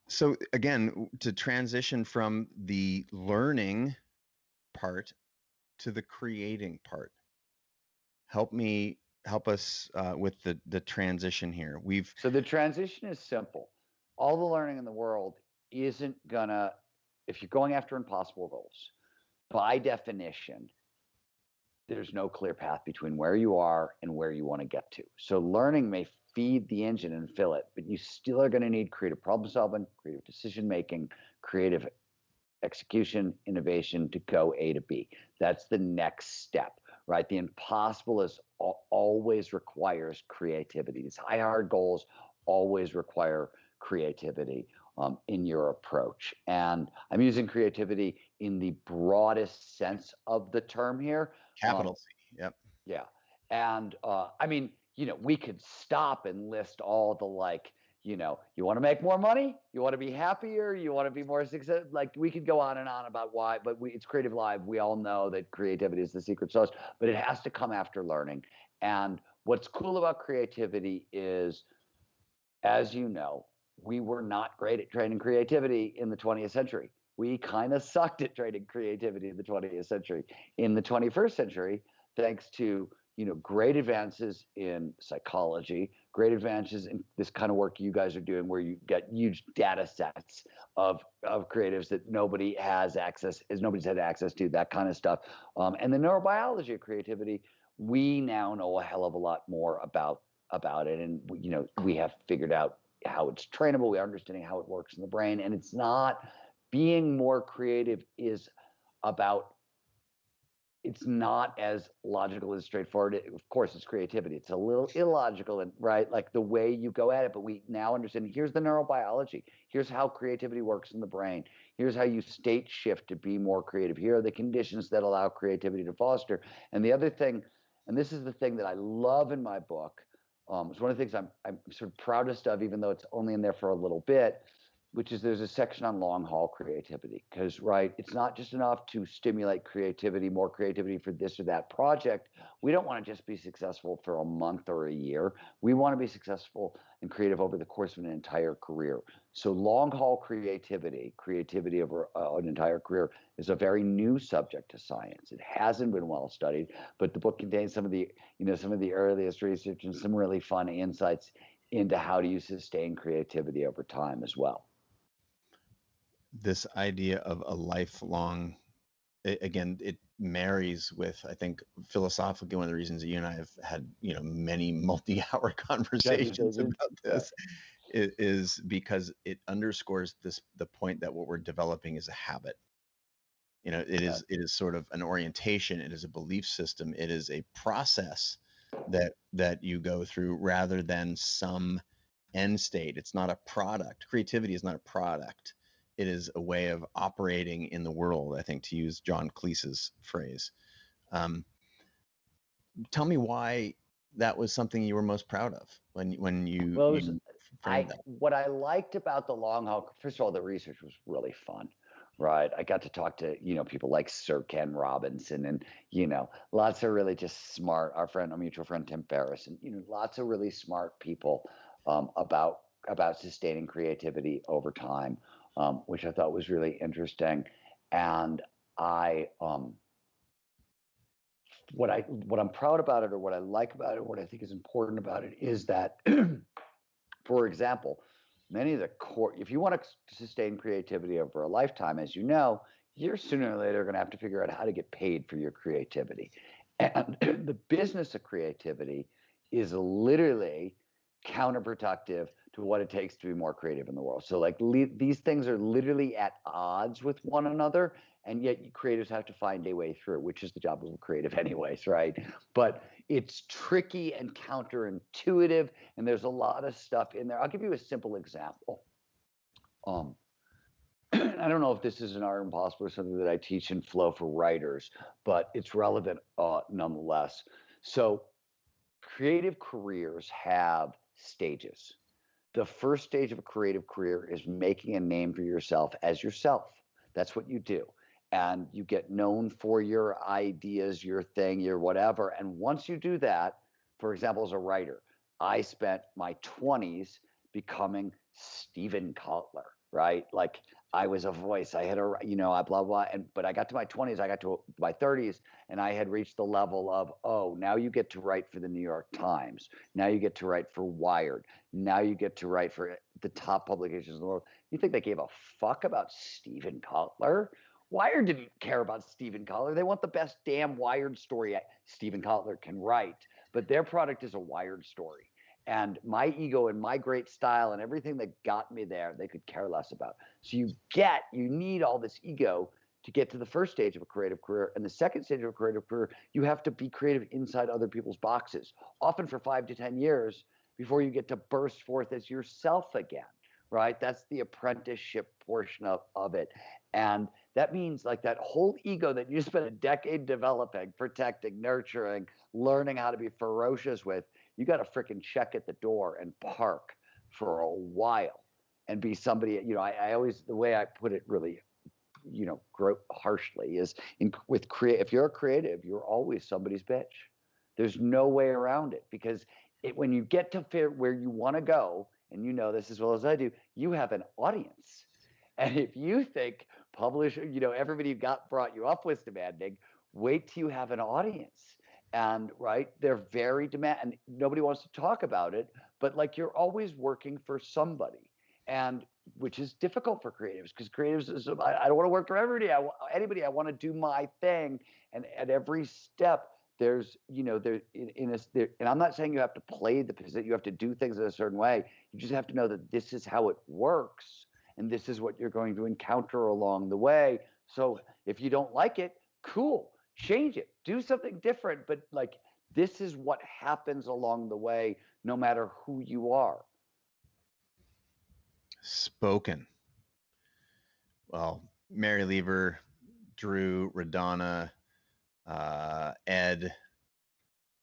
So again, to transition from the learning part to the creating part, help us with the transition here.
So the transition is simple. All the learning in the world isn't gonna, if you're going after impossible goals, by definition, there's no clear path between where you are and where you want to get to. So learning may feed the engine and fill it, but you still are going to need creative problem solving, creative decision making, creative execution, innovation to go A to B. That's the next step, right? The impossible is always requires creativity. These high hard goals always require creativity in your approach. And I'm using creativity in the broadest sense of the term here.
Capital C. Yep.
Yeah. And I mean, we could stop and list all the like, you want to make more money, you want to be happier, you want to be more successful. Like we could go on and on about why, but it's Creative Live. We all know that creativity is the secret sauce, but it has to come after learning. And what's cool about creativity is, as you know, we were not great at training creativity in the 20th century. We kind of sucked at training creativity in the 20th century. In the 21st century, thanks to great advances in psychology, great advances in this kind of work you guys are doing, where you get huge data sets of creatives that nobody's had access to, that kind of stuff, and the neurobiology of creativity. We now know a hell of a lot more about it, and we have figured out how it's trainable. We are understanding how it works in the brain, and it's not being more creative is about. It's not as logical as straightforward. Of course, it's creativity. It's a little illogical, and right, like the way you go at it. But we now understand. Here's the neurobiology. Here's how creativity works in the brain. Here's how you state shift to be more creative. Here are the conditions that allow creativity to foster. And the other thing, and this is the thing that I love in my book, It's one of the things I'm sort of proudest of, even though it's only in there for a little bit, which is there's a section on long haul creativity. Because, right, it's not just enough to stimulate creativity, more creativity for this or that project. We don't want to just be successful for a month or a year. We want to be successful and creative over the course of an entire career. So long haul creativity over an entire career, is a very new subject to science. It hasn't been well studied, but the book contains some of the earliest research and some really fun insights into how do you sustain creativity over time as well.
This idea of a lifelong, again, it marries with, I think, philosophically, one of the reasons that you and I have had, many multi-hour conversations about this is because it underscores the point that what we're developing is a habit. It is sort of an orientation. It is a belief system. It is a process that you go through rather than some end state. It's not a product. Creativity is not a product. It is a way of operating in the world, I think, to use John Cleese's phrase. Tell me why that was something you were most proud of when you framed that.
What I liked about the long haul, first of all, the research was really fun, right? I got to talk to, people like Sir Ken Robinson and, lots of really just smart, our mutual friend, Tim Ferriss, and, lots of really smart people about sustaining creativity over time, which I thought was really interesting. And what I'm proud about it, or what I like about it, what I think is important about it, is that, for example, many of the core, if you want to sustain creativity over a lifetime, as you know, you're sooner or later going to have to figure out how to get paid for your creativity. And the business of creativity is literally counterproductive to what it takes to be more creative in the world. So like these things are literally at odds with one another, and yet creatives have to find a way through, which is the job of a creative anyways, right? But it's tricky and counterintuitive, and there's a lot of stuff in there. I'll give you a simple example. I don't know if this is an art impossible or something that I teach in flow for writers, but it's relevant nonetheless. So creative careers have stages. The first stage of a creative career is making a name for yourself as yourself. That's what you do. And you get known for your ideas, your thing, your whatever. And once you do that, for example, as a writer, I spent my 20s becoming Steven Kotler, right? Like I was a voice. I had a, blah, blah. But I got to my 20s, I got to my 30s, and I had reached the level of, oh, now you get to write for the New York Times. Now you get to write for Wired. Now you get to write for the top publications in the world. You think they gave a fuck about Steven Kotler? Wired didn't care about Steven Kotler. They want the best damn Wired story Steven Kotler can write, but their product is a Wired story. And my ego and my great style and everything that got me there, they could care less about. So you need all this ego to get to the first stage of a creative career. And the second stage of a creative career, you have to be creative inside other people's boxes, often for 5 to 10 years before you get to burst forth as yourself again, right? That's the apprenticeship portion of it. And that means like that whole ego that you spent a decade developing, protecting, nurturing, learning how to be ferocious with, you got to freaking check at the door and park for a while and be somebody, I always, the way I put it really, harshly is if you're a creative, you're always somebody's bitch. There's no way around it, because when you get to where you want to go, and you know this as well as I do, you have an audience. And if you think everybody brought you up was demanding, wait till you have an audience. And right, they're very and nobody wants to talk about it, but like you're always working for somebody, and which is difficult for creatives, because creatives I don't want to work for anybody. I want to do my thing, and at every step there's and I'm not saying you have to play the position, you have to do things in a certain way. You just have to know that this is how it works, and this is what you're going to encounter along the way. So if you don't like it, cool. Change it, do something different, but like this is what happens along the way, no matter who you are.
Spoken. Well, Mary Lever, Drew, Radonna, Ed,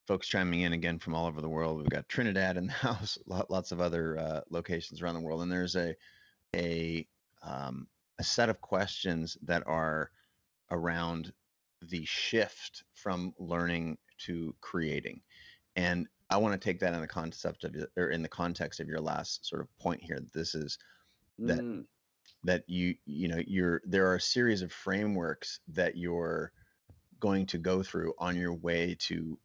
folks chiming in again from all over the world. We've got Trinidad in the house, lots of other locations around the world, and there's a a set of questions that are around the shift from learning to creating. And I want to take that in the concept of, or in the context of your last sort of point here. This is that there are a series of frameworks that you're going to go through on your way to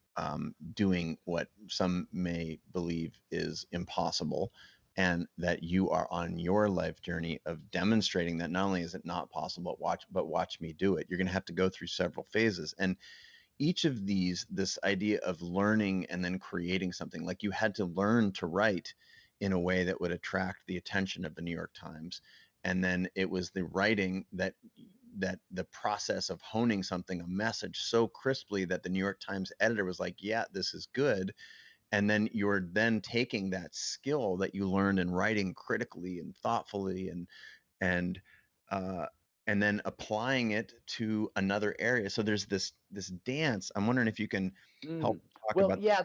doing what some may believe is impossible, and that you are on your life journey of demonstrating that not only is it not possible, but watch me do it. You're going to have to go through several phases, and each of these, this idea of learning and then creating something, like you had to learn to write in a way that would attract the attention of the New York Times, and then it was the writing that the process of honing something, a message so crisply that the New York Times editor was like, yeah, this is good. And then you're then taking that skill that you learned in writing critically and thoughtfully and uh, and then applying it to another area. So there's this dance. I'm wondering if you can help talk
Well,
about.
yeah,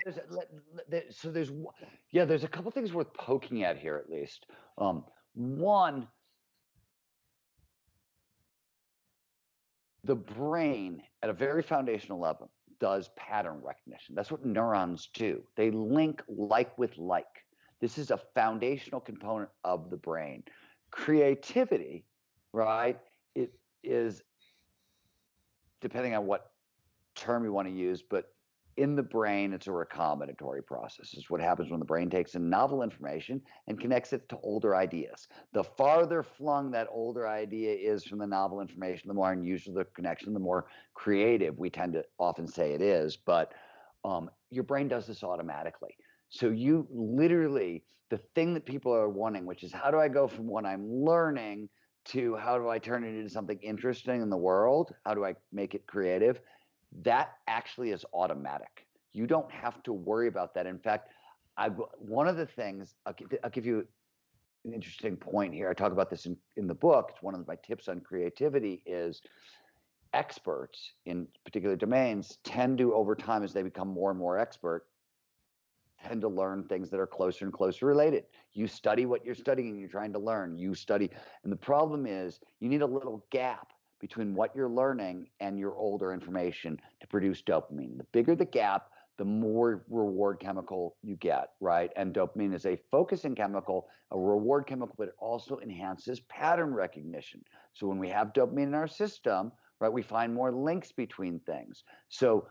there's a couple things worth poking at here, at least. One, the brain at a very foundational level does pattern recognition. That's what neurons do. They link like with like. This is a foundational component of the brain. Creativity, right? It is, depending on what term you want to use, but in the brain, it's a recombinatory process. It's what happens when the brain takes in novel information and connects it to older ideas. The farther flung that older idea is from the novel information, the more unusual the connection, the more creative we tend to often say it is. But your brain does this automatically. So you literally, the thing that people are wanting, which is how do I go from what I'm learning to how do I turn it into something interesting in the world? How do I make it creative? That actually is automatic. You don't have to worry about that. In fact, one of the things, I'll give you an interesting point here. I talk about this in the book. It's one of my tips on creativity is experts in particular domains tend to, over time, as they become more and more expert, tend to learn things that are closer and closer related. You study what you're studying and you're trying to learn. You study. And the problem is you need a little gap between what you're learning and your older information to produce dopamine. The bigger the gap, the more reward chemical you get, right? And dopamine is a focusing chemical, a reward chemical, but it also enhances pattern recognition. So when we have dopamine in our system, right, we find more links between things. So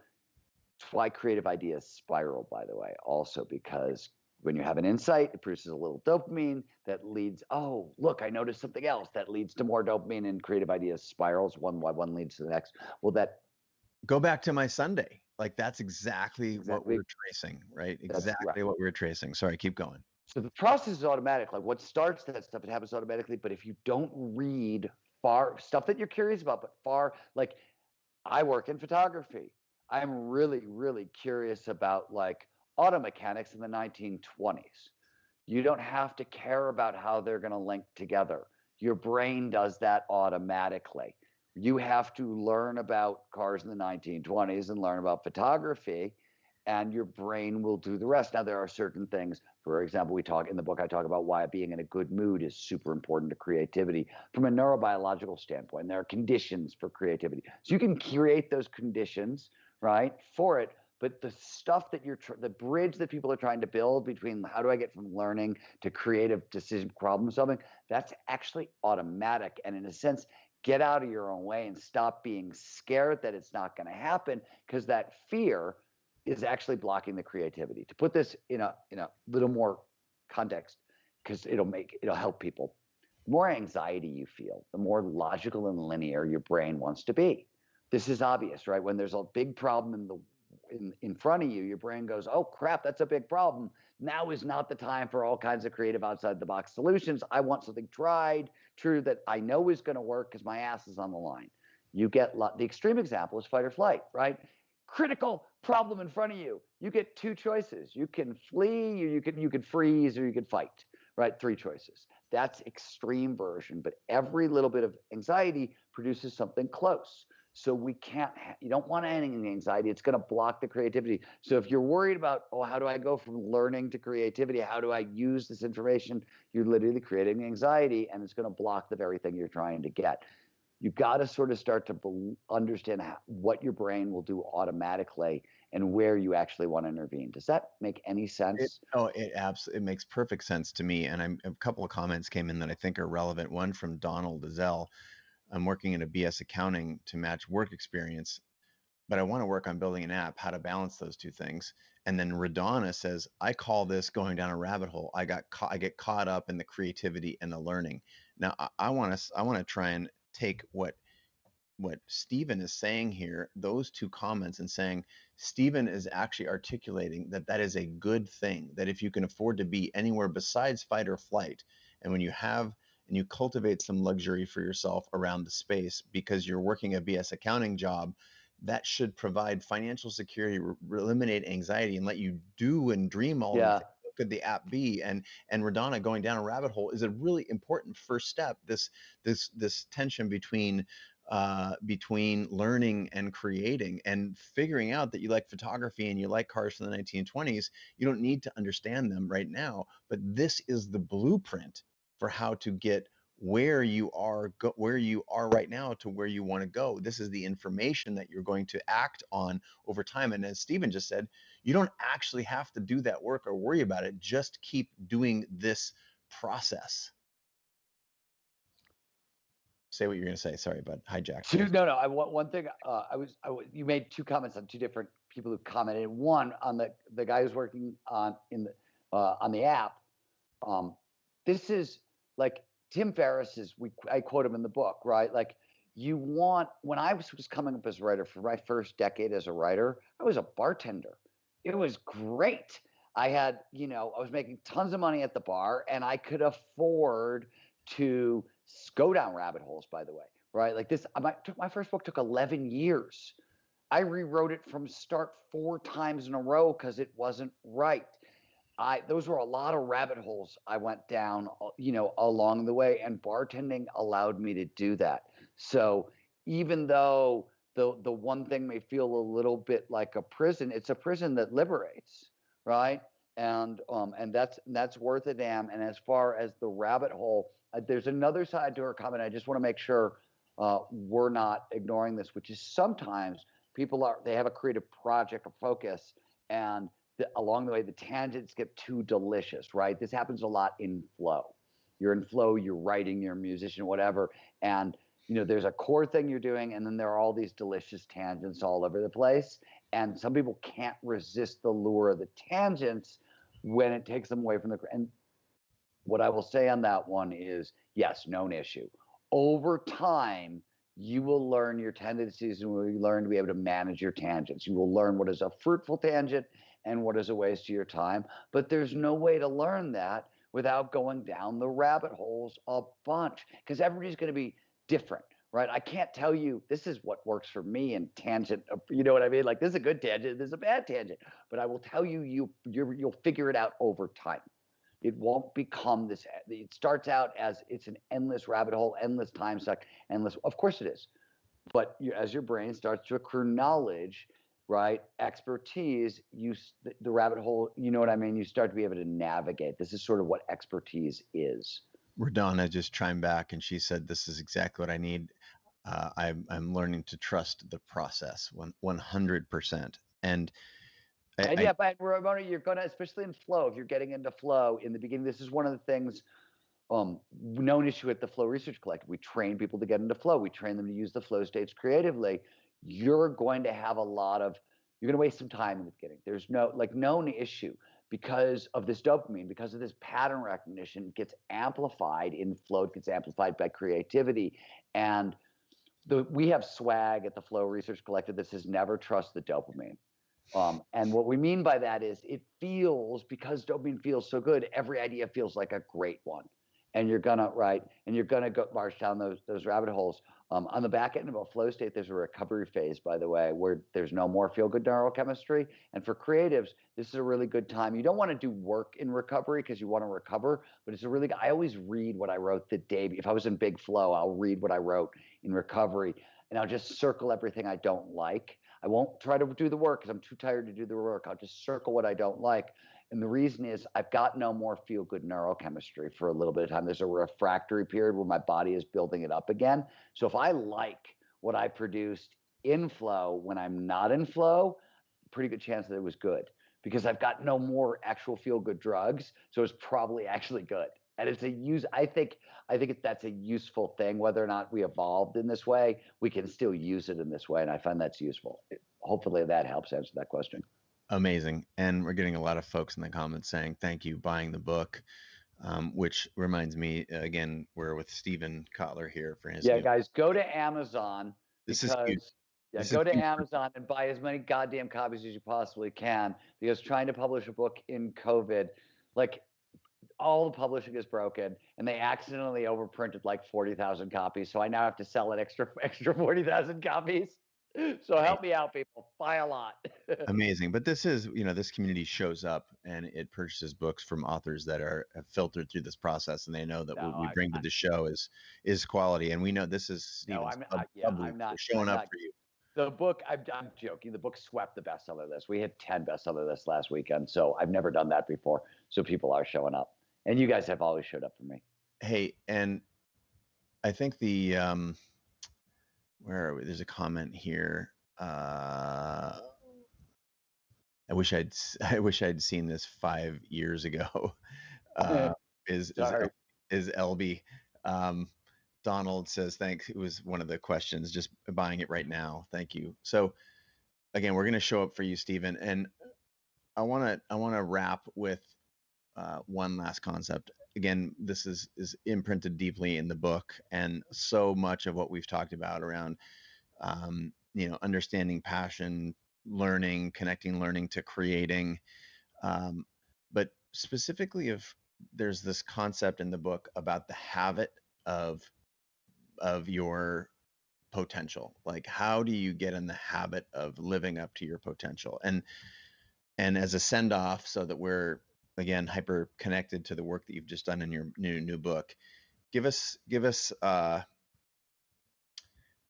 it's why creative ideas spiral, by the way, also because when you have an insight, it produces a little dopamine that leads, oh, look, I noticed something else that leads to more dopamine, and creative ideas spirals. One leads to the next. Well, that
Go back to my Sunday. Like that's exactly what we're tracing, right? Exactly what we're tracing. Sorry, keep going.
So the process is automatic. Like what starts that stuff, it happens automatically. But if you don't read far stuff that you're curious about, but far, like I work in photography. I'm really, really curious about like auto mechanics in the 1920s. You don't have to care about how they're going to link together. Your brain does that automatically. You have to learn about cars in the 1920s and learn about photography, and your brain will do the rest. Now, there are certain things, for example, we talk in the book, I talk about why being in a good mood is super important to creativity from a neurobiological standpoint. There are conditions for creativity. So you can create those conditions, right, for it. But the stuff that the bridge that people are trying to build between how do I get from learning to creative decision problem solving, that's actually automatic. And in a sense, get out of your own way and stop being scared that it's not going to happen, because that fear is actually blocking the creativity. To put this in a little more context, because it'll help people. The more anxiety you feel, the more logical and linear your brain wants to be. This is obvious, right? When there's a big problem in front of you, your brain goes, oh crap, that's a big problem. Now is not the time for all kinds of creative outside the box solutions. I want something tried, true, that I know is going to work because my ass is on the line. You get the extreme example is fight or flight, right? Critical problem in front of you. You get two choices. You can flee, or you can freeze, or you can fight, right? Three choices. That's extreme version, but every little bit of anxiety produces something close. So we can't, you don't want any anxiety. It's going to block the creativity. So if you're worried about, oh, how do I go from learning to creativity? How do I use this information? You're literally creating anxiety, and it's going to block the very thing you're trying to get. You've got to sort of start to understand what your brain will do automatically and where you actually want to intervene. Does that make any sense?
It makes perfect sense to me. And a couple of comments came in that I think are relevant. One from Donald Azell. I'm working in a BS accounting to match work experience, but I want to work on building an app, how to balance those two things. And then Radonna says, I call this going down a rabbit hole. I get caught up in the creativity and the learning. Now I want to try and take what Steven is saying here, those two comments, and saying Steven is actually articulating that is a good thing, that if you can afford to be anywhere besides fight or flight, and when you have and you cultivate some luxury for yourself around the space because you're working a BS accounting job, that should provide financial security, eliminate anxiety, and let you do and dream all the things. What could the app be? And Radonna going down a rabbit hole is a really important first step. This tension between learning and creating, and figuring out that you like photography and you like cars from the 1920s. You don't need to understand them right now, but this is the blueprint for how to get where you are right now to where you want to go. This is the information that you're going to act on over time. And as Steven just said, you don't actually have to do that work or worry about it. Just keep doing this process. Say what you're going to say. Sorry, but hijacked.
No. One thing. You made two comments on two different people who commented. One on the guy who's working on the app. This is like Tim Ferriss's. I quote him in the book, right? Like, when I was coming up as a writer for my first decade as a writer, I was a bartender. It was great. I had, I was making tons of money at the bar, and I could afford to go down rabbit holes, by the way, right? Like my first book took 11 years. I rewrote it from start 4 times in a row because it wasn't right. Those were a lot of rabbit holes I went down, along the way, and bartending allowed me to do that. So even though the one thing may feel a little bit like a prison, it's a prison that liberates, right? And that's worth a damn. And as far as the rabbit hole, there's another side to her comment. I just want to make sure we're not ignoring this, which is sometimes they have a creative project or focus, and along the way, the tangents get too delicious, right? This happens a lot in flow. You're in flow, you're writing, you're a musician, whatever. And, there's a core thing you're doing, and then there are all these delicious tangents all over the place. And some people can't resist the lure of the tangents when it takes them away from and what I will say on that one is, yes, known issue. Over time, you will learn your tendencies, and you will learn to be able to manage your tangents. You will learn what is a fruitful tangent and what is a waste of your time. But there's no way to learn that without going down the rabbit holes a bunch, because everybody's going to be different, right? I can't tell you this is what works for me in tangent. You know what I mean? Like, this is a good tangent, this is a bad tangent. But I will tell you, you'll figure it out over time. It won't become this. It starts out as it's an endless rabbit hole, endless time suck, endless. Of course it is. But as your brain starts to accrue knowledge, right, expertise, the rabbit hole, you know what I mean? You start to be able to navigate. This is sort of what expertise is.
Radonna just chimed back, and she said, this is exactly what I need. I'm learning to trust the process 100%. And
but Ramona, you're gonna, especially in flow, if you're getting into flow in the beginning, this is one of the things, known issue at the Flow Research Collective. We train people to get into flow. We train them to use the flow states creatively. You're going to have you're going to waste some time in the beginning. There's known issue because of this dopamine, because of this pattern recognition, gets amplified in flow. It gets amplified by creativity. And we have swag at the Flow Research Collective that says never trust the dopamine. And what we mean by that is because dopamine feels so good, every idea feels like a great one. And you're gonna go march down those rabbit holes. On the back end of a flow state, there's a recovery phase, by the way, where there's no more feel-good neurochemistry. And for creatives, this is a really good time. You don't want to do work in recovery because you want to recover, but I always read what I wrote the day. If I was in big flow, I'll read what I wrote in recovery. and I'll just circle everything I don't like. I won't try to do the work because I'm too tired to do the work. I'll just circle what I don't like. And the reason is I've got no more feel good neurochemistry for a little bit of time. There's a refractory period where my body is building it up again. So if I like what I produced in flow when I'm not in flow, pretty good chance that it was good because I've got no more actual feel good drugs. So it's probably actually good. And it's I think that's a useful thing. Whether or not we evolved in this way, we can still use it in this way. And I find that's useful. Hopefully that helps answer that question.
Amazing. And we're getting a lot of folks in the comments saying, thank you, buying the book, which reminds me, again, we're with Steven Kotler here for his
Yeah,
new.
guys, go to Amazon
This is huge.
because go to Amazon and buy as many goddamn copies as you possibly can, because trying to publish a book in COVID, like all the publishing is broken, and they accidentally overprinted like 40,000 copies. So I now have to sell an extra 40,000 copies. So help me out, people. Buy a lot.
Amazing. But this is, this community shows up and it purchases books from authors that are filtered through this process, and they know that what we bring to the show is quality. And we know this is Steven's
I'm not
showing up for you.
The book, I'm joking. The book swept the bestseller list. We hit 10 bestseller lists last weekend. So I've never done that before. So people are showing up. And you guys have always showed up for me.
Hey, and I think where are we? There's a comment here. I wish I'd seen this 5 years ago. Is LB. Donald says, thanks. It was one of the questions, just buying it right now. Thank you. So again, we're going to show up for you, Steven. And I want to wrap with one last concept. Again, this is imprinted deeply in the book, and so much of what we've talked about around, understanding passion, learning, connecting learning to creating. But specifically, there's this concept in the book about the habit of your potential. Like, how do you get in the habit of living up to your potential? And as a send off, so that we're again hyper connected to the work that you've just done in your new book, give us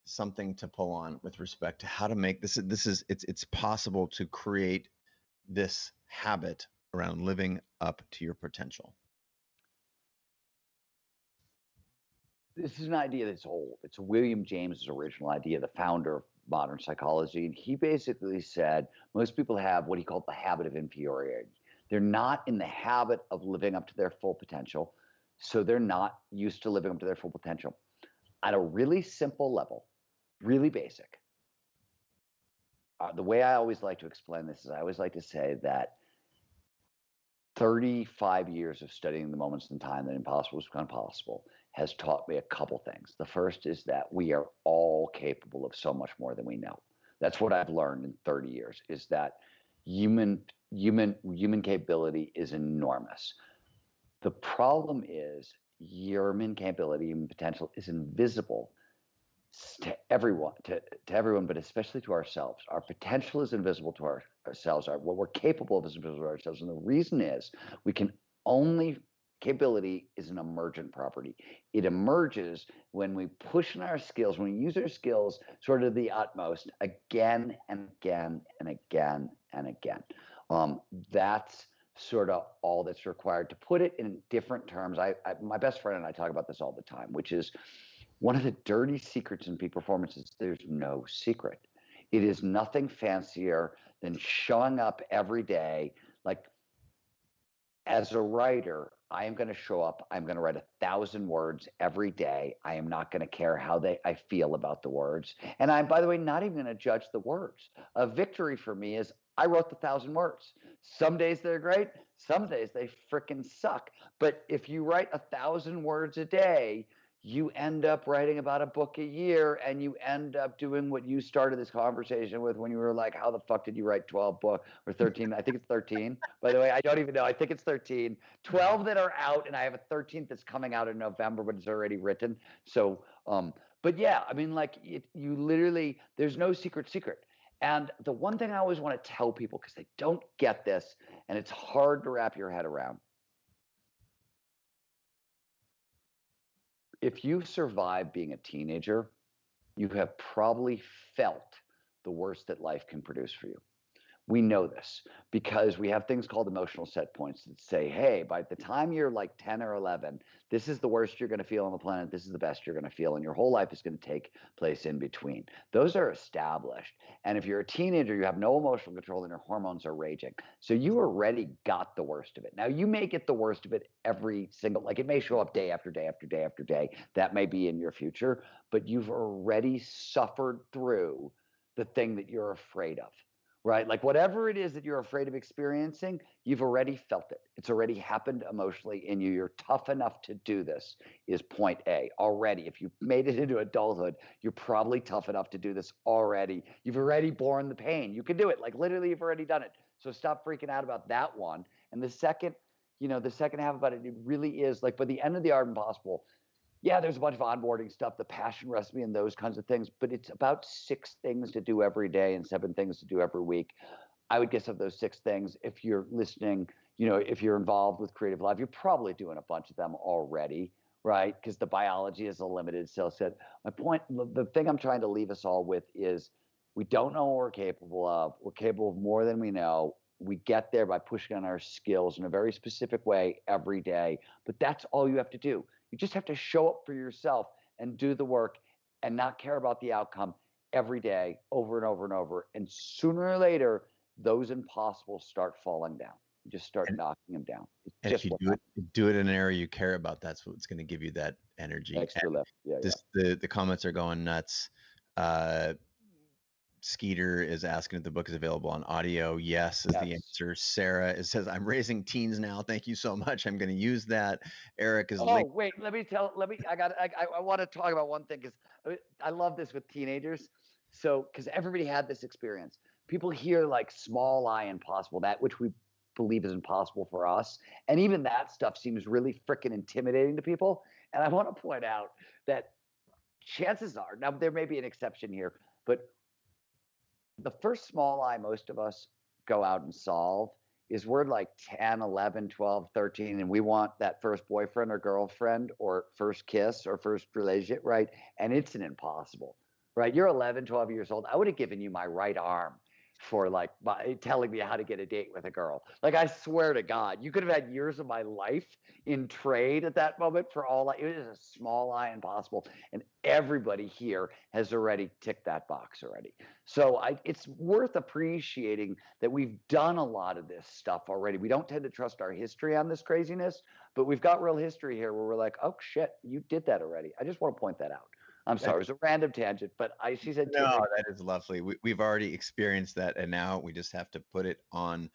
something to pull on with respect to how to make this. It's possible to create this habit around living up to your potential.
This is an idea that's old. It's William James's original idea, the founder of modern psychology. And he basically said most people have what he called the habit of inferiority. They're not in the habit of living up to their full potential, so they're not used to living up to their full potential. At a really simple level, really basic, the way I always like to explain this is I always like to say that 35 years of studying the moments in time that impossible has become possible has taught me a couple things. The first is that we are all capable of so much more than we know. That's what I've learned in 30 years, is that human capability is enormous. The problem is human capability, human potential is invisible to everyone, but especially to ourselves. Our potential is invisible to ourselves. What we're capable of is invisible to ourselves. And the reason is capability is an emergent property. It emerges when we push in our skills, when we use our skills sort of the utmost again and again and again and again. That's sort of all that's required. To put it in different terms, my best friend and I talk about this all the time, which is one of the dirty secrets in peak performance is there's no secret. It is nothing fancier than showing up every day. Like, as a writer, I am going to show up. I'm going to write 1,000 words every day. I am not going to care how I feel about the words. And I'm, by the way, not even going to judge the words. A victory for me is I wrote the 1,000 words. Some days they're great. Some days they freaking suck. But if you write 1,000 words a day, you end up writing about a book a year, and you end up doing what you started this conversation with when you were like, how the fuck did you write 12 books or 13? I think it's 13. By the way, I don't even know. I think it's 13. 12 that are out, and I have a 13th that's coming out in November, but it's already written. So, but yeah, I mean, like, you literally, there's no secret. And the one thing I always want to tell people, because they don't get this, and it's hard to wrap your head around, if you survive being a teenager, you have probably felt the worst that life can produce for you. We know this because we have things called emotional set points that say, hey, by the time you're like 10 or 11, this is the worst you're going to feel on the planet. This is the best you're going to feel. And your whole life is going to take place in between. Those are established. And if you're a teenager, you have no emotional control and your hormones are raging. So you already got the worst of it. Now, you may get the worst of it every single, like it may show up day after day after day after day. That may be in your future, but you've already suffered through the thing that you're afraid of. Right? Like whatever it is that you're afraid of experiencing, you've already felt it. It's already happened emotionally in you. You're tough enough to do this is point A already. If you've made it into adulthood, you're probably tough enough to do this already. You've already borne the pain. You can do it. Like literally you've already done it. So stop freaking out about that one. And the second half about it, it really is like by the end of the Art Impossible, yeah, there's a bunch of onboarding stuff, the passion recipe and those kinds of things, but it's about 6 things to do every day and 7 things to do every week. I would guess of those 6 things, if you're listening, if you're involved with Creative Live, you're probably doing a bunch of them already, right? Because the biology is a limited skill set. My point, the thing I'm trying to leave us all with is we don't know what we're capable of. We're capable of more than we know. We get there by pushing on our skills in a very specific way every day, but that's all you have to do. You just have to show up for yourself and do the work and not care about the outcome every day, over and over and over. And sooner or later, those impossibles start falling down. You just start knocking them down.
And if you do it in an area you care about, that's what's going to give you that energy.
Extra lift. Yeah.
The comments are going nuts. Skeeter is asking if the book is available on audio. Yes is the answer. Sarah says, I'm raising teens now. Thank you so much. I'm going to use that. Eric is
wait, I want to talk about one thing because I love this with teenagers. So, because everybody had this experience. People hear like small I impossible, that which we believe is impossible for us. And even that stuff seems really freaking intimidating to people. And I want to point out that chances are, now there may be an exception here, but the first small I most of us go out and solve is we're like 10, 11, 12, 13, and we want that first boyfriend or girlfriend or first kiss or first relationship, right? And it's an impossible, right? You're 11, 12 years old. I would have given you my right arm for like telling me how to get a date with a girl. Like I swear to God, you could have had years of my life in trade at that moment for all it was a small I impossible. And everybody here has already ticked that box already. So it's worth appreciating that we've done a lot of this stuff already. We don't tend to trust our history on this craziness, but we've got real history here where we're like, oh shit, you did that already. I just want to point that out. I'm sorry, it was a random tangent, but she said,
no, that is lovely. We've already experienced that, and now we just have to put it on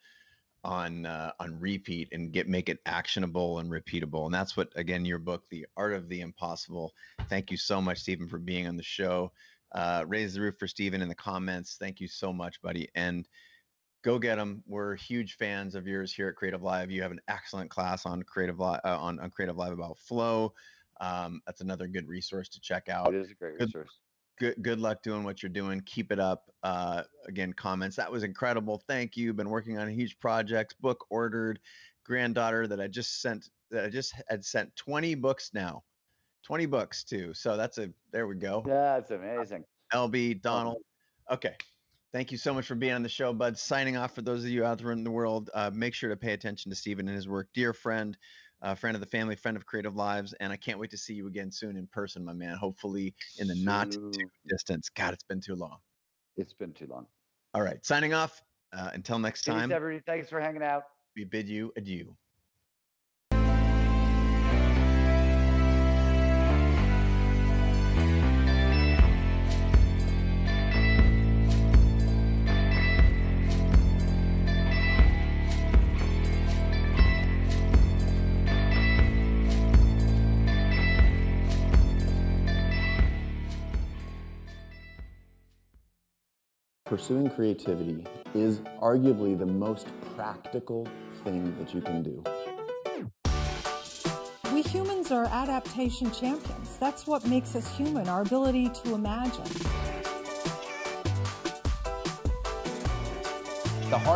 repeat and make it actionable and repeatable. And that's what, again, your book, The Art of the Impossible. Thank you so much, Steven, for being on the show. Raise the roof for Steven in the comments. Thank you so much, buddy. And go get them. We're huge fans of yours here at Creative Live. You have an excellent class on Creative Live on Creative Live about flow. That's another good resource to check out.
It is a great resource.
Good luck doing what you're doing. Keep it up. Again, comments. That was incredible. Thank you. Been working on a huge project. Book ordered. Granddaughter that I just had sent 20 books now. 20 books too. So there we go.
Yeah, that's amazing.
LB, Donald. Okay. Thank you so much for being on the show, bud. Signing off for those of you out there in the world. Make sure to pay attention to Steven and his work. Dear friend, friend of the family, friend of Creative Lives, and I can't wait to see you again soon in person, my man. Hopefully in the not too distance. God, it's been too long.
It's been too long.
All right, signing off. Until next time.
Peace, everybody. Thanks for hanging out.
We bid you adieu.
Pursuing creativity is arguably the most practical thing that you can do.
We humans are adaptation champions. That's what makes us human, our ability to imagine.